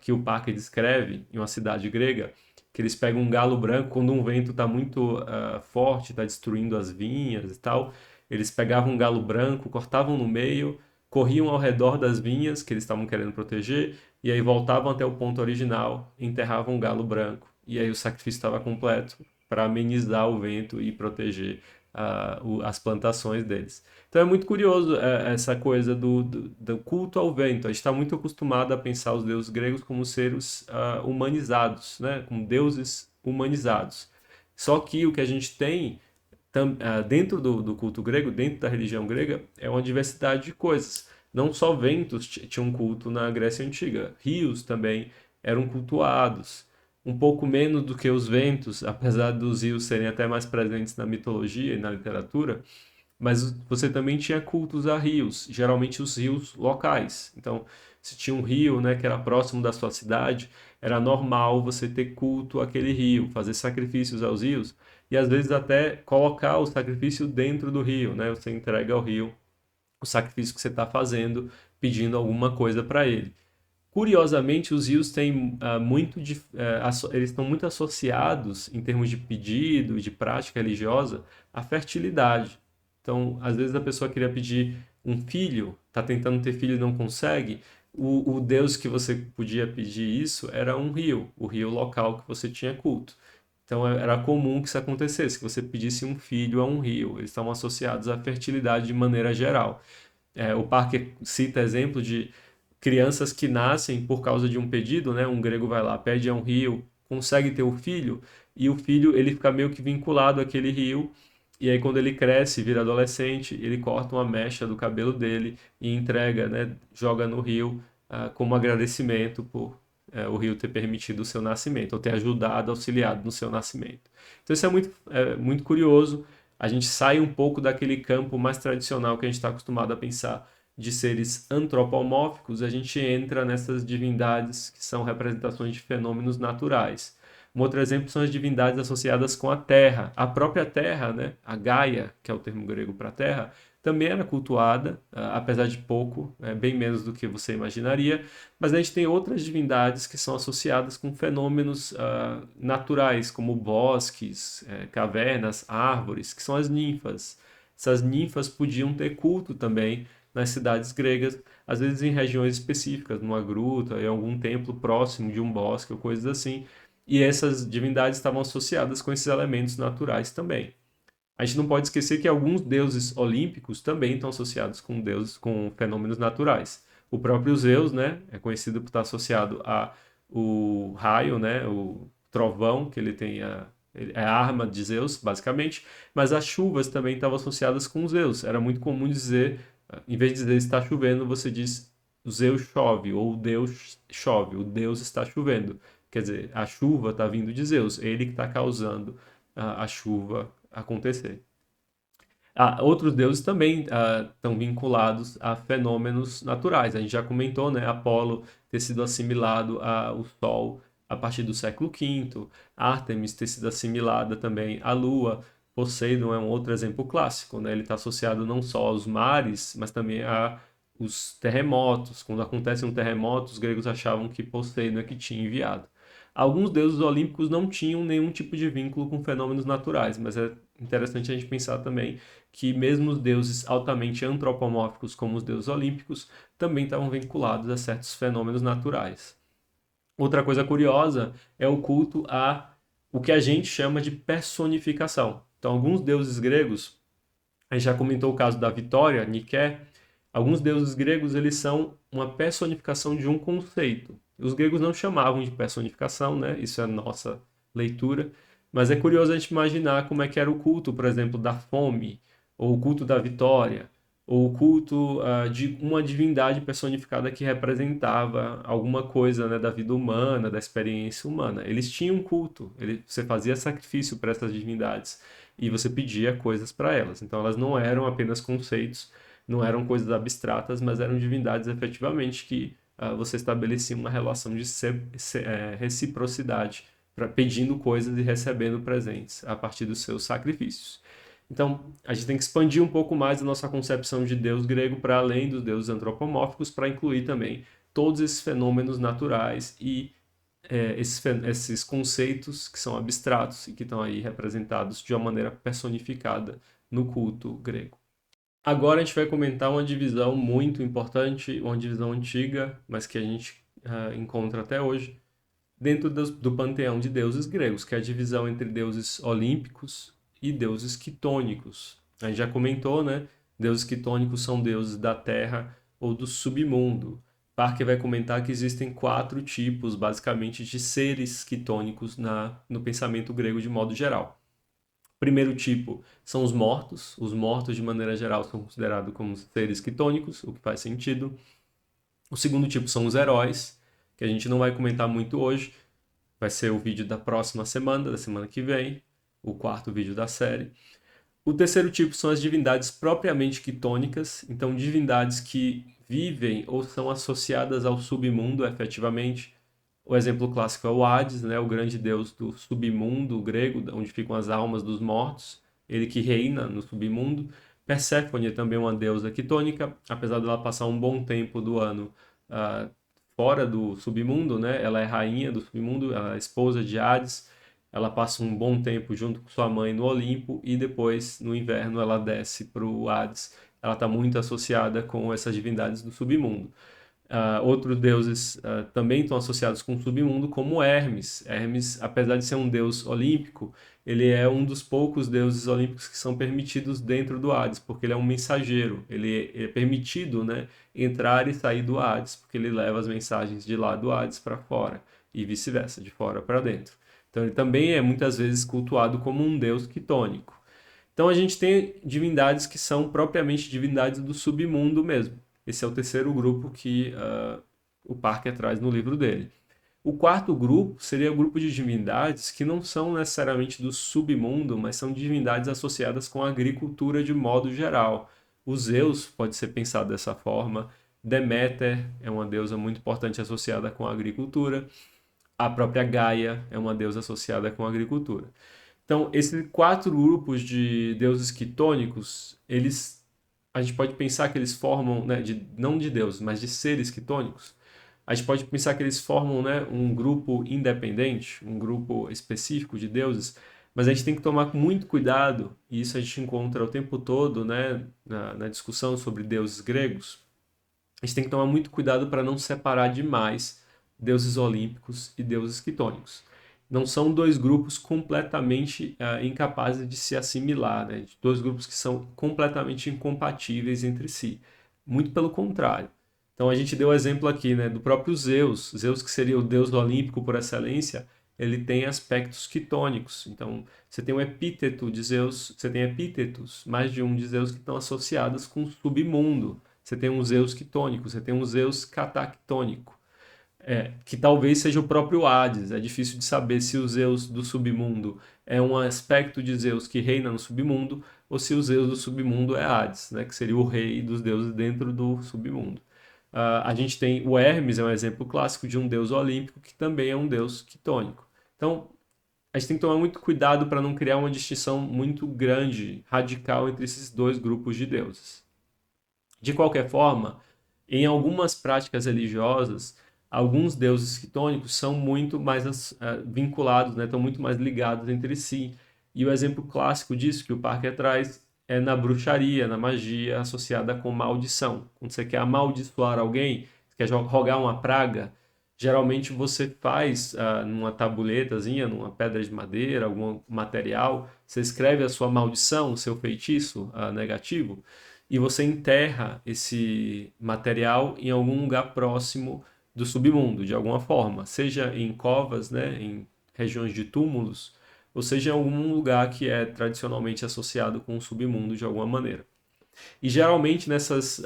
Speaker 1: que o Parker descreve em uma cidade grega, que eles pegam um galo branco quando um vento está muito forte, está destruindo as vinhas e tal. Eles pegavam um galo branco, cortavam no meio, corriam ao redor das vinhas que eles estavam querendo proteger, e aí voltavam até o ponto original, enterravam o galo branco, e aí o sacrifício estava completo para amenizar o vento e proteger as plantações deles. Então é muito curioso essa coisa do culto ao vento. A gente está muito acostumado a pensar os deuses gregos como seres humanizados, né? Como deuses humanizados. Só que o que a gente tem dentro do culto grego, dentro da religião grega, é uma diversidade de coisas. Não só ventos tinham culto na Grécia Antiga, rios também eram cultuados. Um pouco menos do que os ventos, apesar dos rios serem até mais presentes na mitologia e na literatura, mas você também tinha cultos a rios, geralmente os rios locais. Então, se tinha um rio, né, que era próximo da sua cidade, era normal você ter culto àquele rio, fazer sacrifícios aos rios e às vezes até colocar o sacrifício dentro do rio, né? Você entrega ao rio o sacrifício que você está fazendo, pedindo alguma coisa para ele. Curiosamente, os rios têm eles estão muito associados, em termos de pedido, de prática religiosa, à fertilidade. Então, às vezes a pessoa queria pedir um filho, está tentando ter filho e não consegue, o Deus que você podia pedir isso era um rio, o rio local que você tinha culto. Então, era comum que isso acontecesse, que você pedisse um filho a um rio. Eles estavam associados à fertilidade de maneira geral. O Parker cita exemplo de crianças que nascem por causa de um pedido, né? Um grego vai lá, pede a um rio, consegue ter o filho, e o filho ele fica meio que vinculado àquele rio, e aí quando ele cresce, vira adolescente, ele corta uma mecha do cabelo dele e entrega, né? Joga no rio, como agradecimento por o rio ter permitido o seu nascimento, ou ter ajudado, auxiliado no seu nascimento. Então isso muito curioso. A gente sai um pouco daquele campo mais tradicional que a gente está acostumado a pensar de seres antropomórficos, a gente entra nessas divindades que são representações de fenômenos naturais. Um outro exemplo são as divindades associadas com a Terra. A própria Terra, né, a Gaia, que é o termo grego para Terra, também era cultuada, apesar de pouco, bem menos do que você imaginaria, mas a gente tem outras divindades que são associadas com fenômenos naturais, como bosques, cavernas, árvores, que são as ninfas. Essas ninfas podiam ter culto também nas cidades gregas, às vezes em regiões específicas, numa gruta, em algum templo próximo de um bosque ou coisas assim. E essas divindades estavam associadas com esses elementos naturais também. A gente não pode esquecer que alguns deuses olímpicos também estão associados com deuses com fenômenos naturais. O próprio Zeus, né, é conhecido por estar associado a o raio, né, o trovão, que ele tem é a arma de Zeus, basicamente, mas as chuvas também estavam associadas com Zeus. Era muito comum dizer, em vez de dizer está chovendo, você diz Zeus chove, ou Deus chove, o Deus está chovendo. Quer dizer, a chuva está vindo de Zeus, ele que está causando a chuva acontecer. Outros deuses também estão vinculados a fenômenos naturais. A gente já comentou, né, Apolo ter sido assimilado ao Sol a partir do século V, Ártemis ter sido assimilada também à Lua, Poseidon é um outro exemplo clássico, né? Ele está associado não só aos mares, mas também a os terremotos. Quando acontece um terremoto, os gregos achavam que Poseidon é que tinha enviado. Alguns deuses olímpicos não tinham nenhum tipo de vínculo com fenômenos naturais, mas é interessante a gente pensar também que mesmo os deuses altamente antropomórficos, como os deuses olímpicos, também estavam vinculados a certos fenômenos naturais. Outra coisa curiosa é o culto a o que a gente chama de personificação. Então, alguns deuses gregos, a gente já comentou o caso da Vitória, Nike, alguns deuses gregos eles são uma personificação de um conceito. Os gregos não chamavam de personificação, né? Isso é a nossa leitura, mas é curioso a gente imaginar como é que era o culto, por exemplo, da fome, ou o culto da vitória, ou o culto de uma divindade personificada que representava alguma coisa, né, da vida humana, da experiência humana. Eles tinham um culto, você fazia sacrifício para essas divindades e você pedia coisas para elas. Então elas não eram apenas conceitos, não eram coisas abstratas, mas eram divindades efetivamente que você estabelecia uma relação de reciprocidade, pedindo coisas e recebendo presentes a partir dos seus sacrifícios. Então, a gente tem que expandir um pouco mais a nossa concepção de Deus grego para além dos deuses antropomórficos, para incluir também todos esses fenômenos naturais e esses conceitos que são abstratos e que estão aí representados de uma maneira personificada no culto grego. Agora a gente vai comentar uma divisão muito importante, uma divisão antiga, mas que a gente encontra até hoje, dentro do panteão de deuses gregos, que é a divisão entre deuses olímpicos e deuses quitônicos. A gente já comentou, né? Deuses quitônicos são deuses da terra ou do submundo. Parker vai comentar que existem quatro tipos, basicamente, de seres quitônicos no pensamento grego de modo geral. O primeiro tipo são os mortos. Os mortos, de maneira geral, são considerados como seres quitônicos, o que faz sentido. O segundo tipo são os heróis, que a gente não vai comentar muito hoje. Vai ser o vídeo da próxima semana, da semana que vem, o quarto vídeo da série. O terceiro tipo são as divindades propriamente quitônicas, então divindades que vivem ou são associadas ao submundo efetivamente. O exemplo clássico é o Hades, né, o grande deus do submundo grego, onde ficam as almas dos mortos, ele que reina no submundo. Perséfone é também uma deusa quitônica, apesar dela passar um bom tempo do ano ah, fora do submundo, né? Ela é rainha do submundo, ela é esposa de Hades. Ela passa um bom tempo junto com sua mãe no Olimpo e depois, no inverno, ela desce para o Hades. Ela está muito associada com essas divindades do submundo. Outros deuses também estão associados com o submundo, como Hermes. Hermes, apesar de ser um deus olímpico, ele é um dos poucos deuses olímpicos que são permitidos dentro do Hades, porque ele é um mensageiro. Ele é permitido, né, entrar e sair do Hades, porque ele leva as mensagens de lá do Hades para fora e vice-versa, de fora para dentro. Então ele também é muitas vezes cultuado como um deus quitônico. Então a gente tem divindades que são propriamente divindades do submundo mesmo. Esse é o terceiro grupo que o Parker traz no livro dele. O quarto grupo seria o grupo de divindades que não são necessariamente do submundo, mas são divindades associadas com a agricultura de modo geral. O Zeus pode ser pensado dessa forma. Deméter é uma deusa muito importante associada com a agricultura. A própria Gaia é uma deusa associada com a agricultura. Então, esses quatro grupos de deuses quitônicos, a gente pode pensar que eles formam, né, não de deuses, mas de seres quitônicos. A gente pode pensar que eles formam, né, um grupo independente, um grupo específico de deuses, mas a gente tem que tomar muito cuidado, e isso a gente encontra o tempo todo, né, na discussão sobre deuses gregos. A gente tem que tomar muito cuidado para não separar demais deuses olímpicos e deuses quitônicos. Não são dois grupos completamente incapazes de se assimilar, né? Dois grupos que são completamente incompatíveis entre si. Muito pelo contrário. Então a gente deu o exemplo aqui, né, do próprio Zeus. Zeus, que seria o deus olímpico por excelência, ele tem aspectos quitônicos. Então você tem um epíteto de Zeus, você tem epítetos, mais de um de Zeus, que estão associados com o submundo. Você tem um Zeus quitônico, você tem um Zeus catactônico, que talvez seja o próprio Hades. É difícil de saber se o Zeus do submundo é um aspecto de Zeus que reina no submundo ou se o Zeus do submundo é Hades, né, que seria o rei dos deuses dentro do submundo. A gente tem o Hermes, é um exemplo clássico de um deus olímpico que também é um deus quitônico. Então, a gente tem que tomar muito cuidado para não criar uma distinção muito grande, radical entre esses dois grupos de deuses. De qualquer forma, em algumas práticas religiosas, alguns deuses quitônicos são muito mais vinculados, né, estão muito mais ligados entre si. E o exemplo clássico disso que o Parker traz é na bruxaria, na magia associada com maldição. Quando você quer amaldiçoar alguém, quer rogar uma praga, geralmente você faz numa tabuletazinha, numa pedra de madeira, algum material, você escreve a sua maldição, o seu feitiço negativo, e você enterra esse material em algum lugar próximo do submundo, de alguma forma, seja em covas, né, em regiões de túmulos, ou seja em algum lugar que é tradicionalmente associado com o submundo de alguma maneira. E geralmente nessas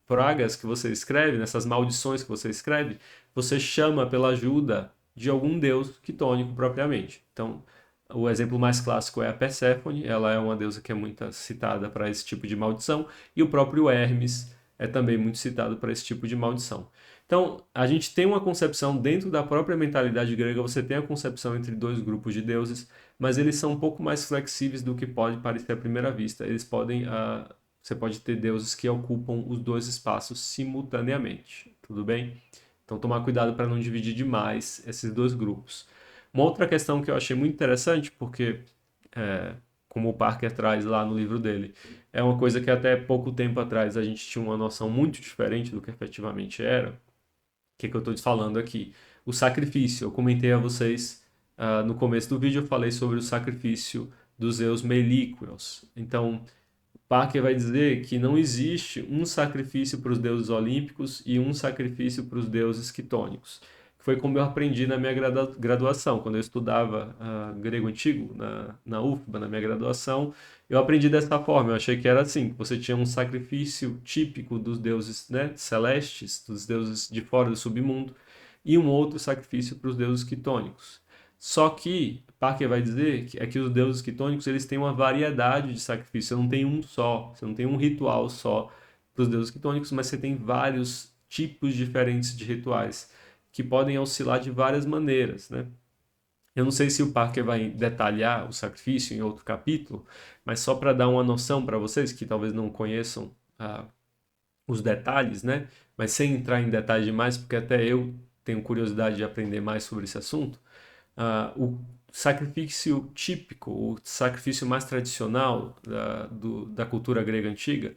Speaker 1: pragas que você escreve, nessas maldições que você escreve, você chama pela ajuda de algum deus quitônico propriamente. Então, o exemplo mais clássico é a Perséfone, ela é uma deusa que é muito citada para esse tipo de maldição, e o próprio Hermes é também muito citado para esse tipo de maldição. Então, a gente tem uma concepção dentro da própria mentalidade grega, você tem a concepção entre dois grupos de deuses, mas eles são um pouco mais flexíveis do que pode parecer à primeira vista. Você pode ter deuses que ocupam os dois espaços simultaneamente, tudo bem? Então, tomar cuidado para não dividir demais esses dois grupos. Uma outra questão que eu achei muito interessante, porque, como o Parker traz lá no livro dele, é uma coisa que até pouco tempo atrás a gente tinha uma noção muito diferente do que efetivamente era. O que eu estou falando aqui? O sacrifício. Eu comentei a vocês no começo do vídeo, eu falei sobre o sacrifício dos Zeus Melíqueos. Então, Parker vai dizer que não existe um sacrifício para os deuses olímpicos e um sacrifício para os deuses quitônicos. Foi como eu aprendi na minha graduação, quando eu estudava grego antigo na UFBA, na minha graduação, eu aprendi dessa forma. Eu achei que era assim, que você tinha um sacrifício típico dos deuses, né, celestes, dos deuses de fora do submundo, e um outro sacrifício para os deuses quitônicos. Só que Parker vai dizer é que os deuses quitônicos eles têm uma variedade de sacrifícios. Você não tem um só, você não tem um ritual só para os deuses quitônicos, mas você tem vários tipos diferentes de rituais que podem oscilar de várias maneiras, né? Eu não sei se o Parker vai detalhar o sacrifício em outro capítulo, mas só para dar uma noção para vocês que talvez não conheçam os detalhes, né? Mas sem entrar em detalhes demais, porque até eu tenho curiosidade de aprender mais sobre esse assunto. O sacrifício típico, o sacrifício mais tradicional da cultura grega antiga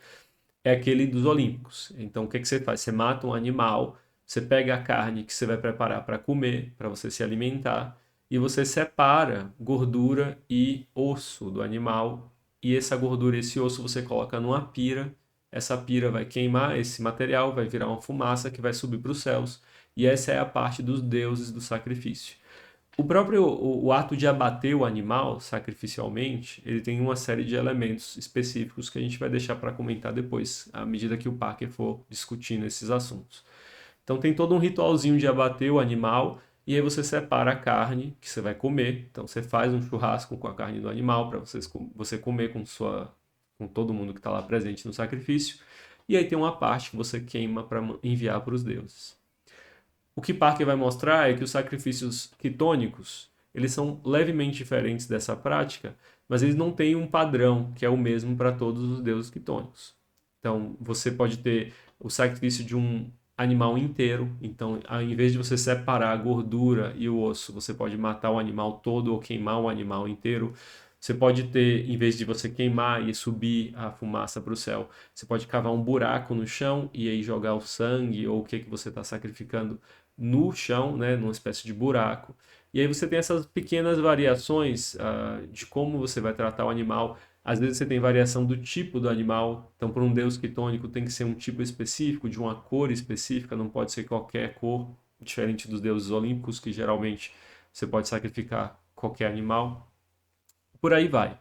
Speaker 1: é aquele dos olímpicos. Então, o que que você faz? Você mata um animal, você pega a carne que você vai preparar para comer, para você se alimentar, e você separa gordura e osso do animal, e essa gordura e esse osso você coloca numa pira. Essa pira vai queimar esse material, vai virar uma fumaça que vai subir para os céus, e essa é a parte dos deuses do sacrifício. O ato de abater o animal sacrificialmente, ele tem uma série de elementos específicos que a gente vai deixar para comentar depois, à medida que o Parker for discutindo esses assuntos. Então tem todo um ritualzinho de abater o animal e aí você separa a carne que você vai comer. Então você faz um churrasco com a carne do animal para você comer com todo mundo que está lá presente no sacrifício. E aí tem uma parte que você queima para enviar para os deuses. O que Parker vai mostrar é que os sacrifícios quitônicos, eles são levemente diferentes dessa prática, mas eles não têm um padrão que é o mesmo para todos os deuses quitônicos. Então, você pode ter o sacrifício de um animal inteiro, então, ao invés de você separar a gordura e o osso, você pode matar o animal todo ou queimar o animal inteiro. Você pode ter, em vez de você queimar e subir a fumaça para o céu, você pode cavar um buraco no chão e aí jogar o sangue ou o que você está sacrificando no chão, né, numa espécie de buraco. E aí você tem essas pequenas variações de como você vai tratar o animal. Às vezes você tem variação do tipo do animal. Então, para um deus quitônico tem que ser um tipo específico, de uma cor específica, não pode ser qualquer cor, diferente dos deuses olímpicos, que geralmente você pode sacrificar qualquer animal. Por aí vai.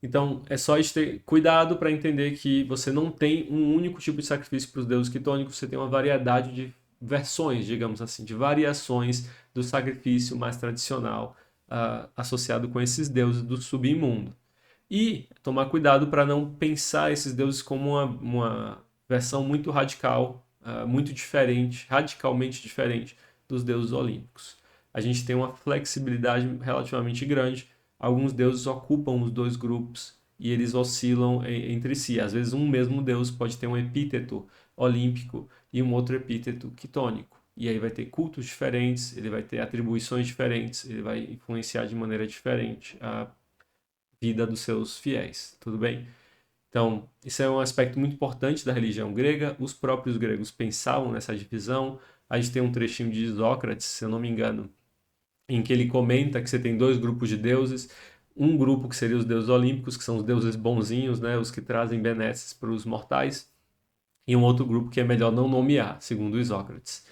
Speaker 1: Então, é só ter cuidado para entender que você não tem um único tipo de sacrifício para os deuses quitônicos, você tem uma variedade de versões, digamos assim, de variações do sacrifício mais tradicional associado com esses deuses do submundo. E tomar cuidado para não pensar esses deuses como uma versão muito radical, muito diferente, radicalmente diferente dos deuses olímpicos. A gente tem uma flexibilidade relativamente grande. Alguns deuses ocupam os dois grupos e eles oscilam entre si. Às vezes, um mesmo deus pode ter um epíteto olímpico e um outro epíteto quitônico. E aí vai ter cultos diferentes, ele vai ter atribuições diferentes, ele vai influenciar de maneira diferente a vida dos seus fiéis, tudo bem? Então, isso é um aspecto muito importante da religião grega. Os próprios gregos pensavam nessa divisão. A gente tem um trechinho de Isócrates, se eu não me engano, em que ele comenta que você tem dois grupos de deuses. Um grupo que seria os deuses olímpicos, que são os deuses bonzinhos, né, os que trazem benesses para os mortais, e um outro grupo que é melhor não nomear, segundo Isócrates.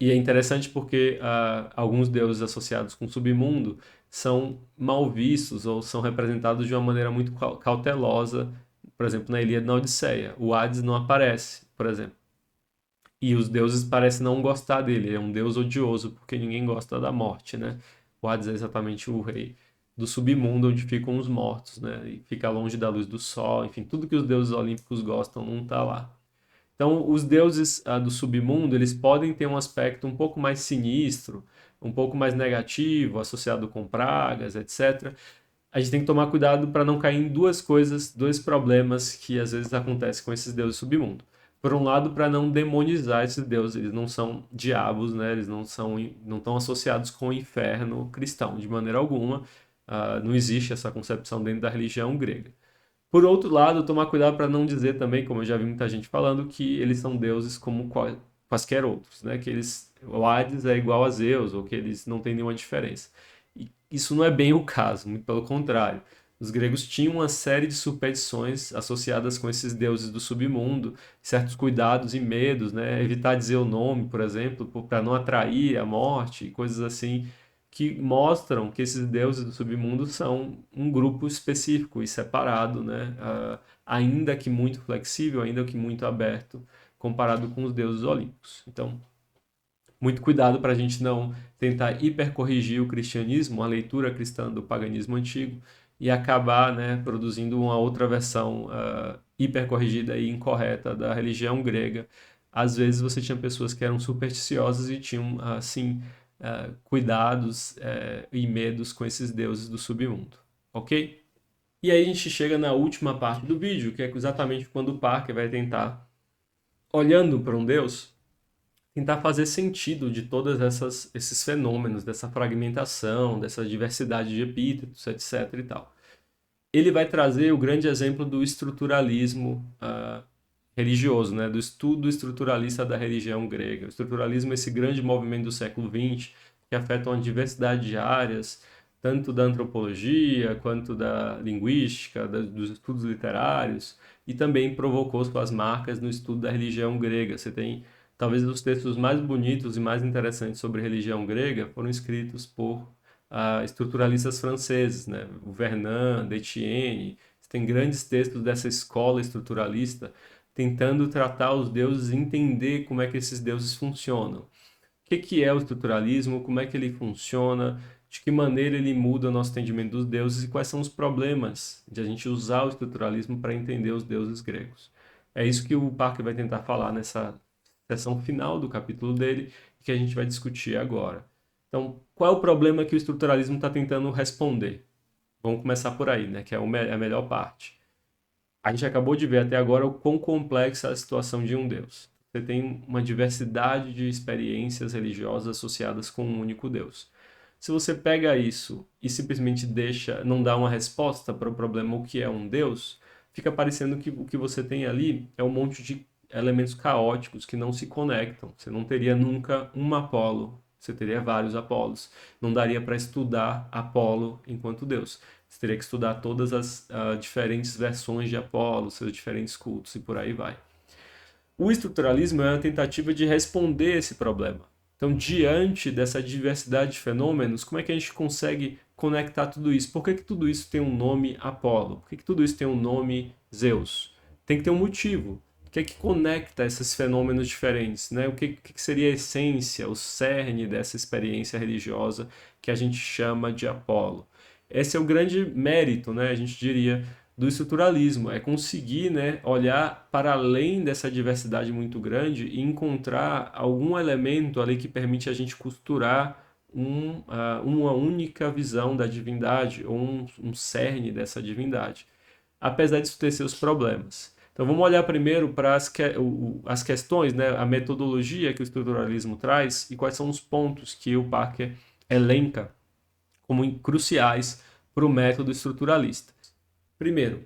Speaker 1: E é interessante porque alguns deuses associados com o submundo são mal vistos ou são representados de uma maneira muito cautelosa. Por exemplo, na Ilíada e na Odisseia, o Hades não aparece, por exemplo. E os deuses parecem não gostar dele. Ele é um deus odioso, porque ninguém gosta da morte, né? O Hades é exatamente o rei do submundo, onde ficam os mortos, né? E fica longe da luz do sol. Enfim, tudo que os deuses olímpicos gostam não está lá. Então, os deuses do submundo, eles podem ter um aspecto um pouco mais sinistro, um pouco mais negativo, associado com pragas, etc. A gente tem que tomar cuidado para não cair em duas coisas, dois problemas que às vezes acontecem com esses deuses do submundo. Por um lado, para não demonizar esses deuses, eles não são diabos, né? Eles não estão associados com o inferno cristão, de maneira alguma. Não existe essa concepção dentro da religião grega. Por outro lado, tomar cuidado para não dizer também, como eu já vi muita gente falando, que eles são deuses como quaisquer outros, né? Que o Hades é igual a Zeus, ou que eles não têm nenhuma diferença. E isso não é bem o caso, muito pelo contrário. Os gregos tinham uma série de superstições associadas com esses deuses do submundo, certos cuidados e medos, né? Evitar dizer o nome, por exemplo, para não atrair a morte, coisas assim que mostram que esses deuses do submundo são um grupo específico e separado, né? Ainda que muito flexível, ainda que muito aberto, comparado com os deuses olímpicos. Então, Muito cuidado para a gente não tentar hipercorrigir o cristianismo, a leitura cristã do paganismo antigo, e acabar, né, produzindo uma outra versão hipercorrigida e incorreta da religião grega. Às vezes você tinha pessoas que eram supersticiosas e tinham, assim, cuidados e medos com esses deuses do submundo, ok? E aí a gente chega na última parte do vídeo, que é exatamente quando o Parker vai tentar, olhando para um deus, tentar fazer sentido de todas esses fenômenos, dessa fragmentação, dessa diversidade de epítetos, etc. e tal. Ele vai trazer o grande exemplo do estruturalismo religioso, né? Do estudo estruturalista da religião grega. O estruturalismo é esse grande movimento do século XX que afeta uma diversidade de áreas, tanto da antropologia quanto da linguística, dos estudos literários, e também provocou suas marcas no estudo da religião grega. Você tem talvez os textos mais bonitos e mais interessantes sobre religião grega foram escritos por estruturalistas franceses, né? O Vernon, Detienne. Você tem grandes textos dessa escola estruturalista tentando tratar os deuses e entender como é que esses deuses funcionam. O que é o estruturalismo, como é que ele funciona, de que maneira ele muda o nosso entendimento dos deuses e quais são os problemas de a gente usar o estruturalismo para entender os deuses gregos. É isso que o Parker vai tentar falar nessa seção final do capítulo dele e que a gente vai discutir agora. Então, qual é o problema que o estruturalismo está tentando responder? Vamos começar por aí, né, que é a melhor parte. A gente acabou de ver até agora o quão complexa é a situação de um Deus. Você tem uma diversidade de experiências religiosas associadas com um único Deus. Se você pega isso e simplesmente deixa, não dá uma resposta para o problema o que é um Deus, fica parecendo que o que você tem ali é um monte de elementos caóticos que não se conectam. Você não teria nunca um Apolo, você teria vários Apolos. Não daria para estudar Apolo enquanto Deus. Você teria que estudar todas as diferentes versões de Apolo, seus diferentes cultos e por aí vai. O estruturalismo é uma tentativa de responder esse problema. Então, diante dessa diversidade de fenômenos, como é que a gente consegue conectar tudo isso? Por que tudo isso tem um nome Apolo? Por que tudo isso tem um nome Zeus? Tem que ter um motivo. O que é que conecta esses fenômenos diferentes? Né? O que seria a essência, o cerne dessa experiência religiosa que a gente chama de Apolo? Esse é o grande mérito, né? A gente diria, do estruturalismo, é conseguir, né, olhar para além dessa diversidade muito grande e encontrar algum elemento ali que permite a gente costurar uma única visão da divindade ou um cerne dessa divindade, apesar disso ter seus problemas. Então vamos olhar primeiro para as questões, né, a metodologia que o estruturalismo traz e quais são os pontos que o Parker elenca como cruciais para o método estruturalista. Primeiro,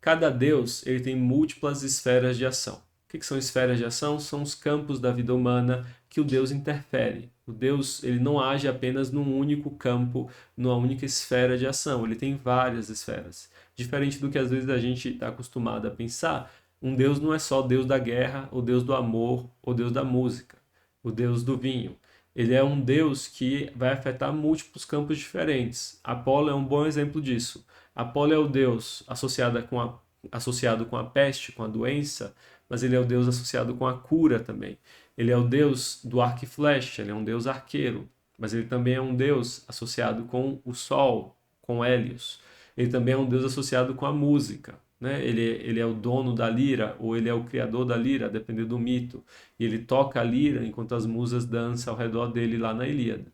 Speaker 1: cada deus ele tem múltiplas esferas de ação. O que são esferas de ação? São os campos da vida humana que o deus interfere. O deus ele não age apenas num único campo, numa única esfera de ação. Ele tem várias esferas. Diferente do que às vezes a gente está acostumado a pensar, um deus não é só deus da guerra, o deus do amor, o deus da música, o deus do vinho. Ele é um deus que vai afetar múltiplos campos diferentes. Apolo é um bom exemplo disso. Apolo é o deus associado com a peste, com a doença, mas ele é o deus associado com a cura também. Ele é o deus do arco e flecha, ele é um deus arqueiro, mas ele também é um deus associado com o sol, com Hélios. Ele também é um deus associado com a música. Né? Ele é o dono da lira, ou ele é o criador da lira, a depender do mito. E ele toca a lira enquanto as musas dançam ao redor dele lá na Ilíada.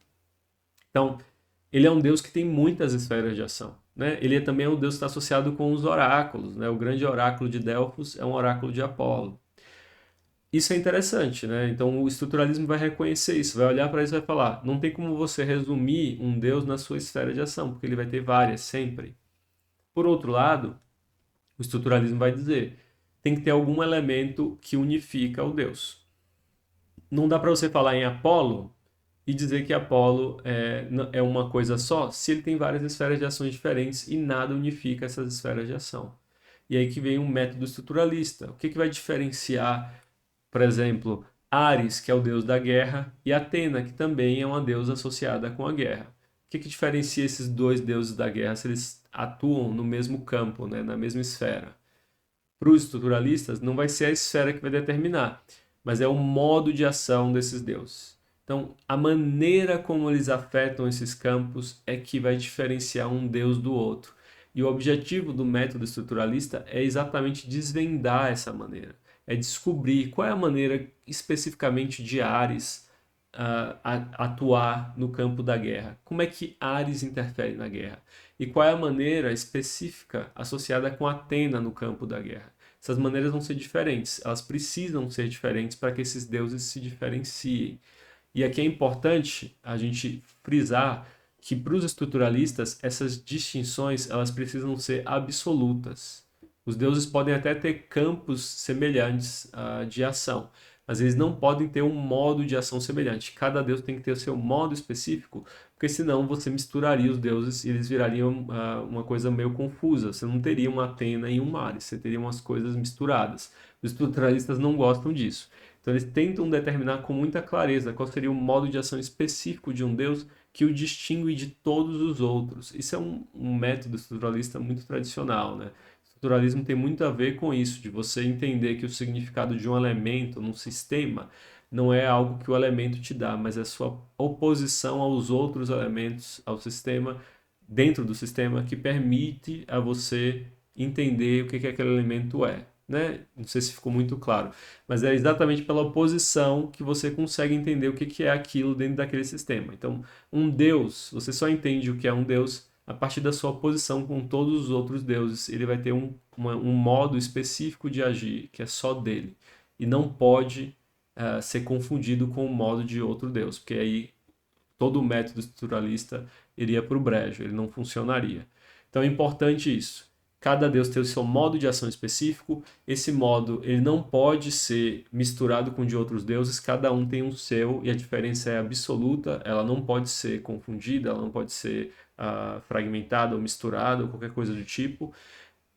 Speaker 1: Então, ele é um deus que tem muitas esferas de ação. Né? Ele também é um deus que está associado com os oráculos. Né? O grande oráculo de Delfos é um oráculo de Apolo. Isso é interessante, né? Então o estruturalismo vai reconhecer isso, vai olhar para isso e vai falar: não tem como você resumir um deus na sua esfera de ação, porque ele vai ter várias sempre. Por outro lado, o estruturalismo vai dizer: tem que ter algum elemento que unifica o deus. Não dá para você falar em Apolo e dizer que Apolo é uma coisa só, se ele tem várias esferas de ações diferentes e nada unifica essas esferas de ação. E aí que vem um método estruturalista. O que vai diferenciar, por exemplo, Ares, que é o deus da guerra, e Atena, que também é uma deusa associada com a guerra? O que diferencia esses dois deuses da guerra se eles atuam no mesmo campo, né, na mesma esfera? Para os estruturalistas, não vai ser a esfera que vai determinar, mas é o modo de ação desses deuses. Então, a maneira como eles afetam esses campos é que vai diferenciar um Deus do outro. E o objetivo do método estruturalista é exatamente desvendar essa maneira, é descobrir qual é a maneira especificamente de Ares atuar no campo da guerra. Como é que Ares interfere na guerra? E qual é a maneira específica associada com Atena no campo da guerra? Essas maneiras vão ser diferentes, elas precisam ser diferentes para que esses deuses se diferenciem. E aqui é importante a gente frisar que para os estruturalistas essas distinções elas precisam ser absolutas. Os deuses podem até ter campos semelhantes de ação, mas eles não podem ter um modo de ação semelhante. Cada deus tem que ter o seu modo específico, porque senão você misturaria os deuses e eles virariam uma coisa meio confusa. Você não teria uma Atena e um Ares, você teria umas coisas misturadas. Os estruturalistas não gostam disso. Então eles tentam determinar com muita clareza qual seria o modo de ação específico de um deus que o distingue de todos os outros. Isso é um método estruturalista muito tradicional, né? O estruturalismo tem muito a ver com isso, de você entender que o significado de um elemento num sistema não é algo que o elemento te dá, mas é a sua oposição aos outros elementos, ao sistema, dentro do sistema, que permite a você entender o que aquele elemento é. Né? Não sei se ficou muito claro, mas é exatamente pela oposição que você consegue entender o que é aquilo dentro daquele sistema. Então, um Deus, você só entende o que é um Deus a partir da sua oposição com todos os outros deuses. Ele vai ter um modo específico de agir, que é só dele, e não pode ser confundido com o modo de outro Deus, porque aí todo o método estruturalista iria para o brejo, ele não funcionaria. Então é importante isso. Cada deus tem o seu modo de ação específico. Esse modo ele não pode ser misturado com o de outros deuses. Cada um tem um seu e a diferença é absoluta. Ela não pode ser confundida, ela não pode ser fragmentada ou misturada ou qualquer coisa do tipo.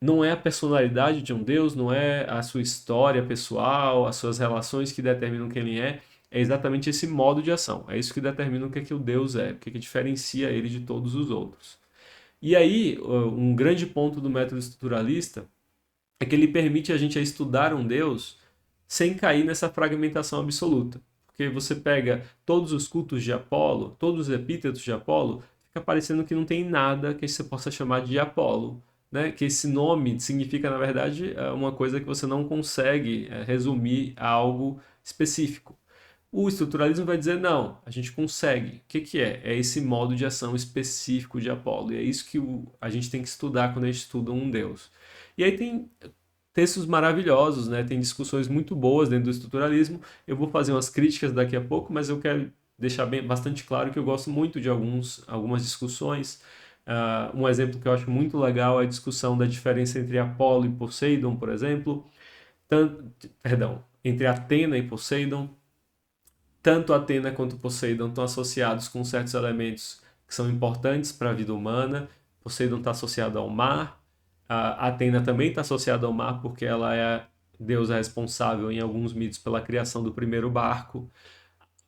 Speaker 1: Não é a personalidade de um deus, não é a sua história pessoal, as suas relações que determinam quem ele é. É exatamente esse modo de ação. É isso que determina o que o Deus é, o que diferencia ele de todos os outros. E aí, um grande ponto do método estruturalista é que ele permite a gente estudar um Deus sem cair nessa fragmentação absoluta. Porque você pega todos os cultos de Apolo, todos os epítetos de Apolo, fica parecendo que não tem nada que você possa chamar de Apolo. Né? Que esse nome significa, na verdade, uma coisa que você não consegue resumir a algo específico. O estruturalismo vai dizer, não, a gente consegue. O que é? É esse modo de ação específico de Apolo. E é isso que a gente tem que estudar quando a gente estuda um Deus. E aí tem textos maravilhosos, né? Tem discussões muito boas dentro do estruturalismo. Eu vou fazer umas críticas daqui a pouco, mas eu quero deixar bastante claro que eu gosto muito de algumas discussões. Um exemplo que eu acho muito legal é a discussão da diferença entre Apolo e Poseidon, por exemplo. Entre Atena e Poseidon. Tanto Atena quanto Poseidon estão associados com certos elementos que são importantes para a vida humana. Poseidon está associado ao mar. A Atena também está associada ao mar porque ela é a deusa responsável em alguns mitos pela criação do primeiro barco.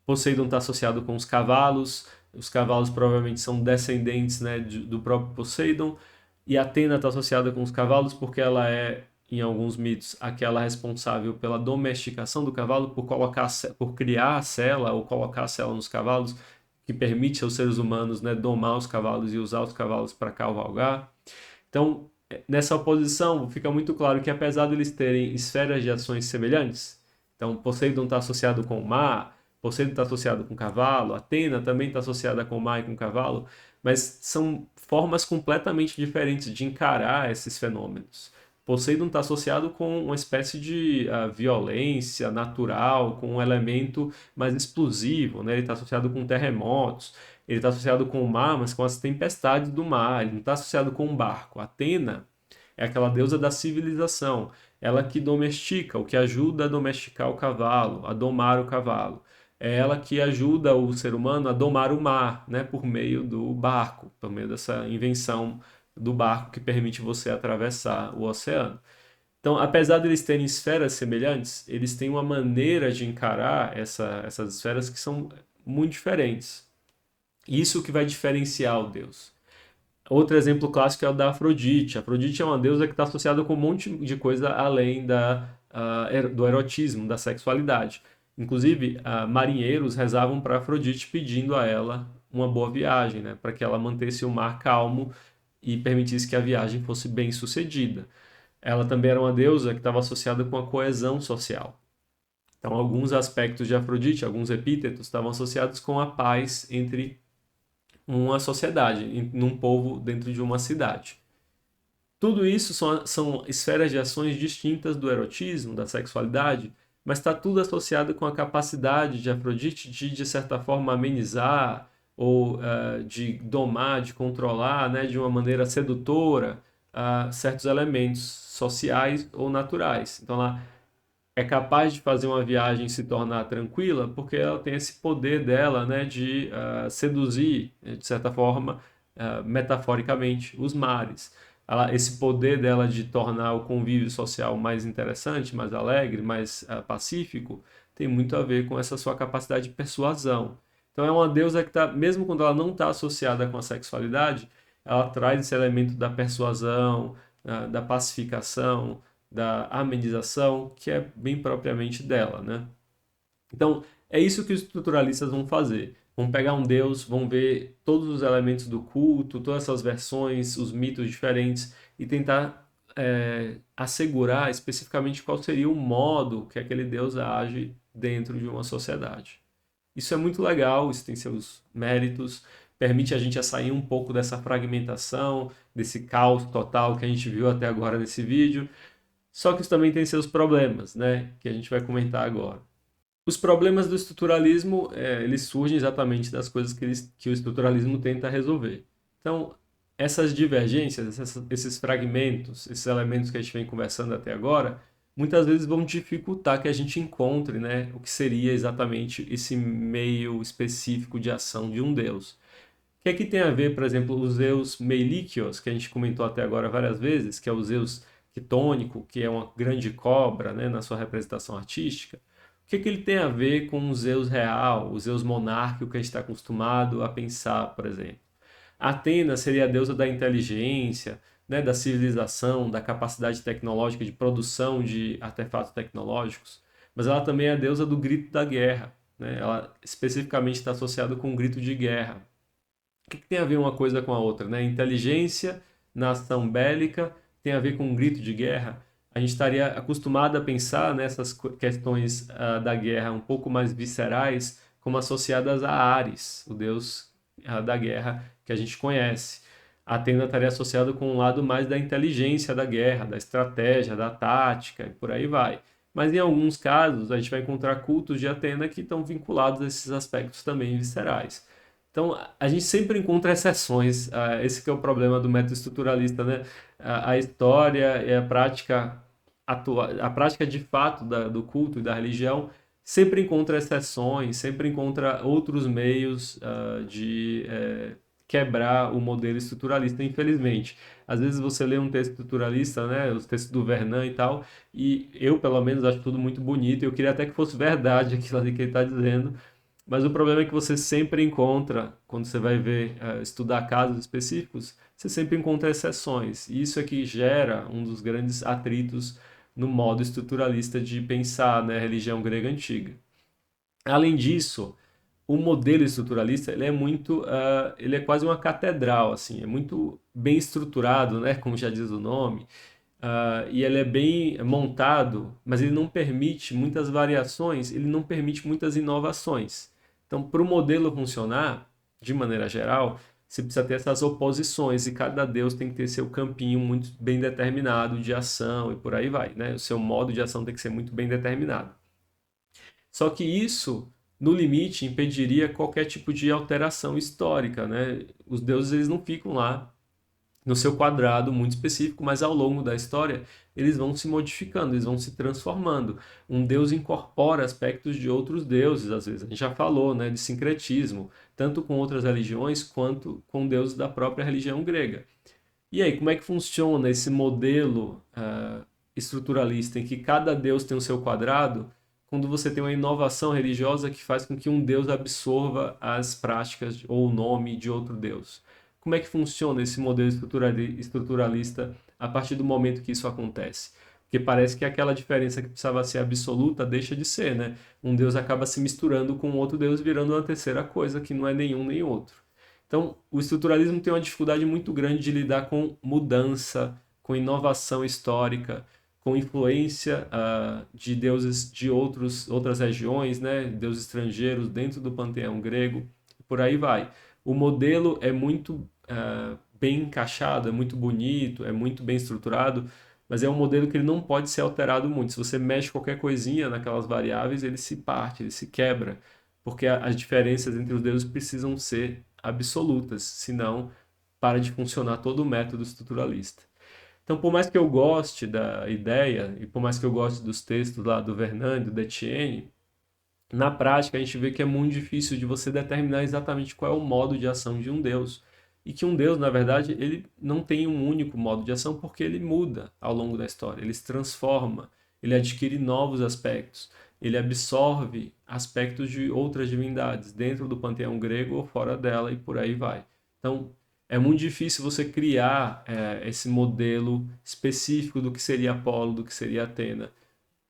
Speaker 1: Poseidon está associado com os cavalos. Os cavalos provavelmente são descendentes, né, do próprio Poseidon. E Atena está associada com os cavalos porque ela é, em alguns mitos, aquela responsável pela domesticação do cavalo, por criar a sela ou colocar a sela nos cavalos, que permite aos seres humanos, né, domar os cavalos e usar os cavalos para cavalgar. Então, nessa oposição, fica muito claro que apesar de eles terem esferas de ações semelhantes, então Poseidon está associado com o mar, Poseidon está associado com o cavalo, Atena também está associada com o mar e com o cavalo, mas são formas completamente diferentes de encarar esses fenômenos. Poseidon está associado com uma espécie de violência natural, com um elemento mais explosivo, né? Ele está associado com terremotos, ele está associado com o mar, mas com as tempestades do mar, ele não está associado com um barco. Atena é aquela deusa da civilização, ela que domestica, o que ajuda a domesticar o cavalo, a domar o cavalo. É ela que ajuda o ser humano a domar o mar, né, por meio do barco, por meio dessa invenção do barco que permite você atravessar o oceano. Então, apesar de eles terem esferas semelhantes, eles têm uma maneira de encarar essas esferas que são muito diferentes. Isso que vai diferenciar o Deus. Outro exemplo clássico é o da Afrodite. A Afrodite é uma deusa que está associada com um monte de coisa além do erotismo, da sexualidade. Inclusive, marinheiros rezavam para Afrodite pedindo a ela uma boa viagem, né, para que ela mantesse o mar calmo e permitisse que a viagem fosse bem sucedida. Ela também era uma deusa que estava associada com a coesão social. Então, alguns aspectos de Afrodite, alguns epítetos, estavam associados com a paz entre uma sociedade, num povo dentro de uma cidade. Tudo isso são esferas de ações distintas do erotismo, da sexualidade, mas está tudo associado com a capacidade de Afrodite de certa forma, amenizar ou de domar, de controlar, né, de uma maneira sedutora, certos elementos sociais ou naturais. Então, ela é capaz de fazer uma viagem se tornar tranquila porque ela tem esse poder dela, né, de seduzir, de certa forma, metaforicamente, os mares. Esse poder dela de tornar o convívio social mais interessante, mais alegre, mais pacífico, tem muito a ver com essa sua capacidade de persuasão. Então é uma deusa que tá, mesmo quando ela não está associada com a sexualidade, ela traz esse elemento da persuasão, da pacificação, da amenização, que é bem propriamente dela, né? Então, é isso que os estruturalistas vão fazer. Vão pegar um deus, vão ver todos os elementos do culto, todas essas versões, os mitos diferentes e tentar assegurar especificamente qual seria o modo que aquele deus age dentro de uma sociedade. Isso é muito legal, isso tem seus méritos, permite a gente a sair um pouco dessa fragmentação, desse caos total que a gente viu até agora nesse vídeo. Só que isso também tem seus problemas, né? Que a gente vai comentar agora. Os problemas do estruturalismo, eles surgem exatamente das coisas que o estruturalismo tenta resolver. Então, essas divergências, esses fragmentos, esses elementos que a gente vem conversando até agora, muitas vezes vão dificultar que a gente encontre, né, o que seria exatamente esse meio específico de ação de um deus. O que é que tem a ver, por exemplo, os Zeus meilíquios, que a gente comentou até agora várias vezes, que é o Zeus quitônico, que é uma grande cobra, né, na sua representação artística. O que é que ele tem a ver com o Zeus real, o Zeus monárquico que a gente está acostumado a pensar, por exemplo? Atena seria a deusa da inteligência, né, da civilização, da capacidade tecnológica de produção de artefatos tecnológicos, mas ela também é a deusa do grito da guerra, né? Ela especificamente está associada com o grito de guerra. O que tem a ver uma coisa com a outra, né? Inteligência na ação bélica tem a ver com um grito de guerra. A gente estaria acostumado a pensar nessas questões da guerra um pouco mais viscerais, como associadas a Ares, o deus da guerra que a gente conhece. A Atena estaria associada com um lado mais da inteligência da guerra, da estratégia, da tática e por aí vai. Mas em alguns casos, a gente vai encontrar cultos de Atena que estão vinculados a esses aspectos também viscerais. Então, a gente sempre encontra exceções. Esse que é o problema do método estruturalista, né? A história e a prática a prática de fato do culto e da religião sempre encontra exceções, sempre encontra outros meios de quebrar o modelo estruturalista, infelizmente. Às vezes você lê um texto estruturalista, né, os textos do Vernon e tal, e eu, pelo menos, acho tudo muito bonito, eu queria até que fosse verdade aquilo ali que ele está dizendo, mas o problema é que você sempre encontra, quando você vai ver, estudar casos específicos, você sempre encontra exceções. E isso é que gera um dos grandes atritos no modo estruturalista de pensar, né, a religião grega antiga. Além disso, o modelo estruturalista, ele é quase uma catedral, assim, é muito bem estruturado, né, como já diz o nome, e ele é bem montado, mas ele não permite muitas variações, ele não permite muitas inovações. Então, para o modelo funcionar, de maneira geral, você precisa ter essas oposições e cada deus tem que ter seu campinho muito bem determinado de ação e por aí vai, né? O seu modo de ação tem que ser muito bem determinado. Só que isso, no limite, impediria qualquer tipo de alteração histórica, né? Os deuses eles não ficam lá no seu quadrado muito específico, mas ao longo da história eles vão se modificando, eles vão se transformando. Um deus incorpora aspectos de outros deuses, às vezes. A gente já falou, né, de sincretismo, tanto com outras religiões quanto com deuses da própria religião grega. E aí, como é que funciona esse modelo estruturalista em que cada deus tem o seu quadrado, quando você tem uma inovação religiosa que faz com que um deus absorva as práticas ou o nome de outro deus? Como é que funciona esse modelo estruturalista a partir do momento que isso acontece? Porque parece que aquela diferença que precisava ser absoluta deixa de ser, né? Um Deus acaba se misturando com outro Deus, virando uma terceira coisa que não é nenhum nem outro. Então, o estruturalismo tem uma dificuldade muito grande de lidar com mudança, com inovação histórica, com influência de deuses de outras regiões, né? Deuses estrangeiros dentro do panteão grego, por aí vai. O modelo é muito bem encaixado, é muito bonito, é muito bem estruturado, mas é um modelo que ele não pode ser alterado muito. Se você mexe qualquer coisinha naquelas variáveis, ele se parte, ele se quebra, porque as diferenças entre os deuses precisam ser absolutas, senão para de funcionar todo o método estruturalista. Então, por mais que eu goste da ideia e por mais que eu goste dos textos lá do Vernant, do Etienne, na prática a gente vê que é muito difícil de você determinar exatamente qual é o modo de ação de um Deus. E que um Deus, na verdade, ele não tem um único modo de ação porque ele muda ao longo da história, ele se transforma, ele adquire novos aspectos, ele absorve aspectos de outras divindades dentro do panteão grego ou fora dela e por aí vai. Então, é muito difícil você criar esse modelo específico do que seria Apolo, do que seria Atena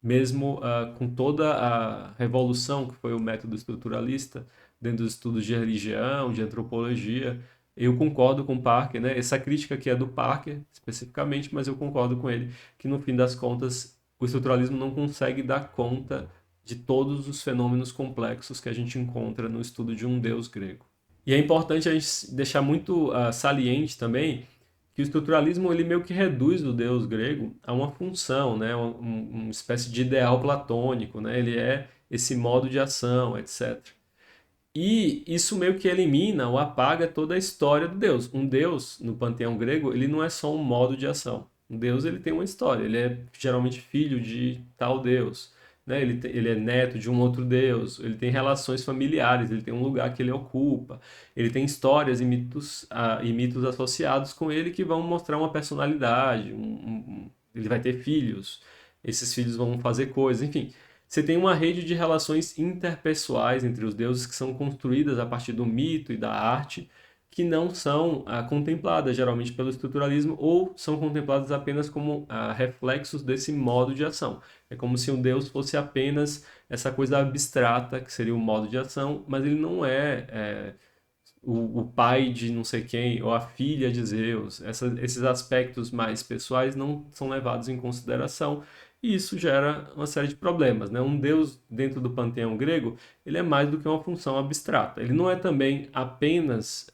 Speaker 1: mesmo com toda a revolução que foi o método estruturalista dentro dos estudos de religião, de antropologia, eu concordo com o Parker, né? Essa crítica aqui é do Parker especificamente, mas eu concordo com ele que no fim das contas o estruturalismo não consegue dar conta de todos os fenômenos complexos que a gente encontra no estudo de um deus grego. E é importante a gente deixar muito saliente também que o estruturalismo ele meio que reduz o deus grego a uma função, né? Uma espécie de ideal platônico, né? Ele é esse modo de ação, etc. E isso meio que elimina ou apaga toda a história do Deus. Um Deus, no panteão grego, ele não é só um modo de ação. Um Deus, ele tem uma história. Ele é geralmente filho de tal Deus, né? Ele é neto de um outro Deus. Ele tem relações familiares. Ele tem um lugar que ele ocupa. Ele tem histórias e mitos associados com ele que vão mostrar uma personalidade. Ele vai ter filhos. Esses filhos vão fazer coisas. Enfim, você tem uma rede de relações interpessoais entre os deuses que são construídas a partir do mito e da arte, que não são contempladas geralmente pelo estruturalismo ou são contempladas apenas como reflexos desse modo de ação. É como se um deus fosse apenas essa coisa abstrata, que seria o modo de ação, mas ele não é o pai de não sei quem ou a filha de Zeus. Esses aspectos mais pessoais não são levados em consideração e isso gera uma série de problemas, né? Um deus dentro do panteão grego, ele é mais do que uma função abstrata. Ele não é também apenas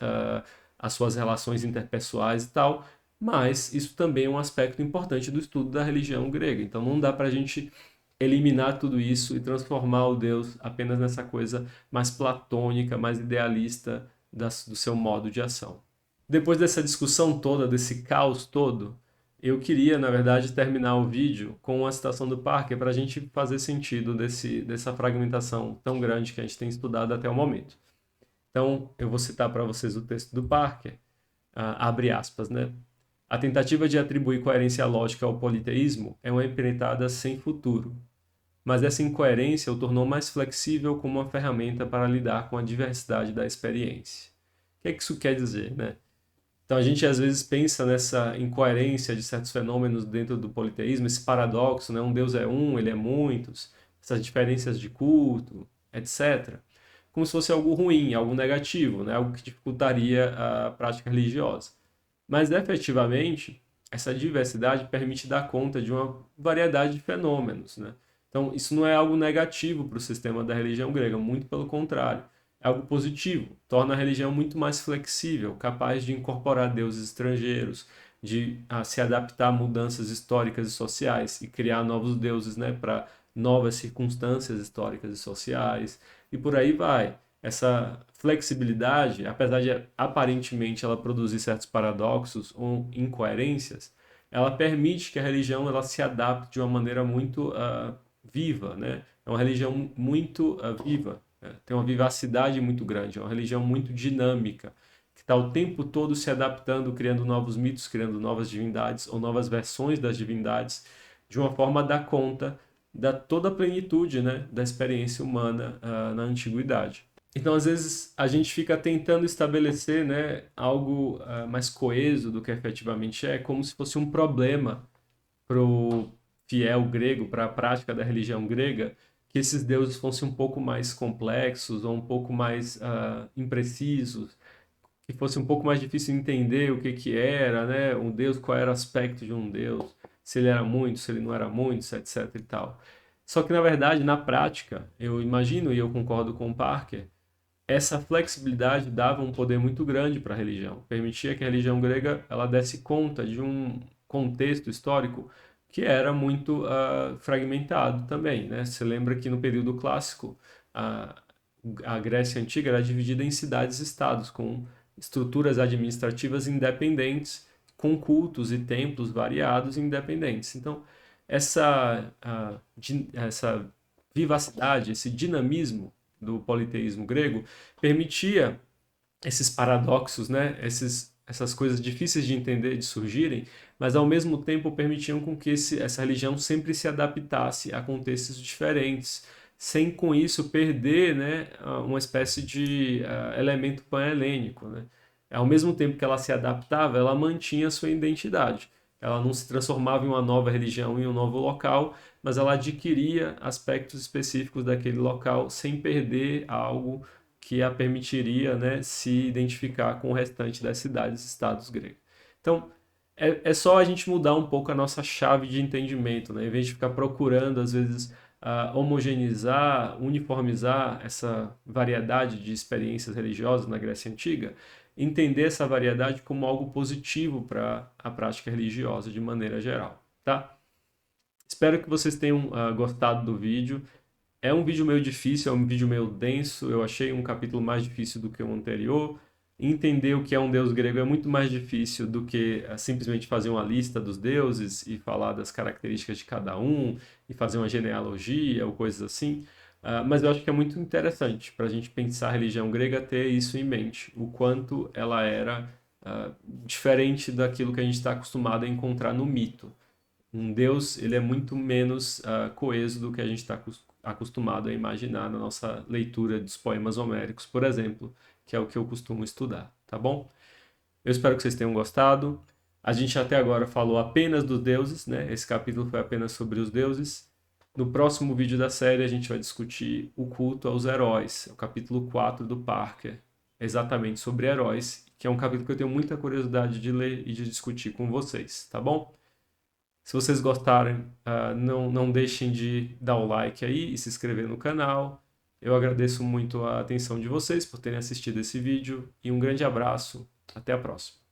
Speaker 1: as suas relações interpessoais e tal, mas isso também é um aspecto importante do estudo da religião grega. Então não dá para a gente eliminar tudo isso e transformar o Deus apenas nessa coisa mais platônica, mais idealista do seu modo de ação. Depois dessa discussão toda, desse caos todo, eu queria, na verdade, terminar o vídeo com uma citação do Parker para a gente fazer sentido dessa fragmentação tão grande que a gente tem estudado até o momento. Então, eu vou citar para vocês o texto do Parker, abre aspas, né? A tentativa de atribuir coerência lógica ao politeísmo é uma empreitada sem futuro, mas essa incoerência o tornou mais flexível como uma ferramenta para lidar com a diversidade da experiência. O que é que isso quer dizer, né? Então a gente às vezes pensa nessa incoerência de certos fenômenos dentro do politeísmo, esse paradoxo, né? Um Deus é um, ele é muitos, essas diferenças de culto, etc. Como se fosse algo ruim, algo negativo, né? Algo que dificultaria a prática religiosa. Mas efetivamente, essa diversidade permite dar conta de uma variedade de fenômenos, né? Então, isso não é algo negativo para o sistema da religião grega, muito pelo contrário. É algo positivo, torna a religião muito mais flexível, capaz de incorporar deuses estrangeiros, de se adaptar a mudanças históricas e sociais e criar novos deuses, né, para novas circunstâncias históricas e sociais, e por aí vai. Essa flexibilidade, apesar de aparentemente ela produzir certos paradoxos ou incoerências, ela permite que a religião ela se adapte de uma maneira muito viva, né? É uma religião muito viva, né? Tem uma vivacidade muito grande, é uma religião muito dinâmica, que está o tempo todo se adaptando, criando novos mitos, criando novas divindades ou novas versões das divindades, de uma forma a dar conta da toda a plenitude, né, da experiência humana na antiguidade. Então, às vezes, a gente fica tentando estabelecer, né, algo mais coeso do que efetivamente é, como se fosse um problema para o fiel grego, para a prática da religião grega, que esses deuses fossem um pouco mais complexos ou um pouco mais imprecisos, que fosse um pouco mais difícil entender o que que era, né? Um Deus, qual era o aspecto de um Deus, se ele era muito, se ele não era muito, etc e tal. Só que, na verdade, na prática, eu imagino, e eu concordo com o Parker, essa flexibilidade dava um poder muito grande para a religião. Permitia que a religião grega ela desse conta de um contexto histórico que era muito fragmentado também, né? Você lembra que no período clássico a, a Grécia Antiga era dividida em cidades-estados, com estruturas administrativas independentes, com cultos e templos variados e independentes. Então, essa vivacidade, esse dinamismo do politeísmo grego permitia esses paradoxos, né? Essas coisas difíceis de entender, de surgirem, mas ao mesmo tempo permitiam com que essa religião sempre se adaptasse a contextos diferentes, sem com isso perder, né, uma espécie de elemento pan-helênico, né? Ao mesmo tempo que ela se adaptava, ela mantinha a sua identidade. Ela não se transformava em uma nova religião, em um novo local, mas ela adquiria aspectos específicos daquele local sem perder algo que a permitiria, né, se identificar com o restante das cidades-estados gregas. Então, é só a gente mudar um pouco a nossa chave de entendimento, né? Em vez de ficar procurando, às vezes, homogeneizar, uniformizar essa variedade de experiências religiosas na Grécia Antiga, entender essa variedade como algo positivo para a prática religiosa de maneira geral, tá? Espero que vocês tenham gostado do vídeo. É um vídeo meio difícil, é um vídeo meio denso. Eu achei um capítulo mais difícil do que o anterior. Entender o que é um deus grego é muito mais difícil do que simplesmente fazer uma lista dos deuses e falar das características de cada um e fazer uma genealogia ou coisas assim. Mas eu acho que é muito interessante para a gente pensar a religião grega ter isso em mente, o quanto ela era diferente daquilo que a gente está acostumado a encontrar no mito. Um Deus, ele é muito menos coeso do que a gente está acostumado a imaginar na nossa leitura dos poemas homéricos, por exemplo, que é o que eu costumo estudar, tá bom? Eu espero que vocês tenham gostado. A gente até agora falou apenas dos deuses, né? Esse capítulo foi apenas sobre os deuses. No próximo vídeo da série, a gente vai discutir o culto aos heróis, o capítulo 4 do Parker, exatamente sobre heróis, que é um capítulo que eu tenho muita curiosidade de ler e de discutir com vocês, tá bom? Se vocês gostarem, não deixem de dar o like aí e se inscrever no canal. Eu agradeço muito a atenção de vocês por terem assistido esse vídeo e um grande abraço. Até a próxima.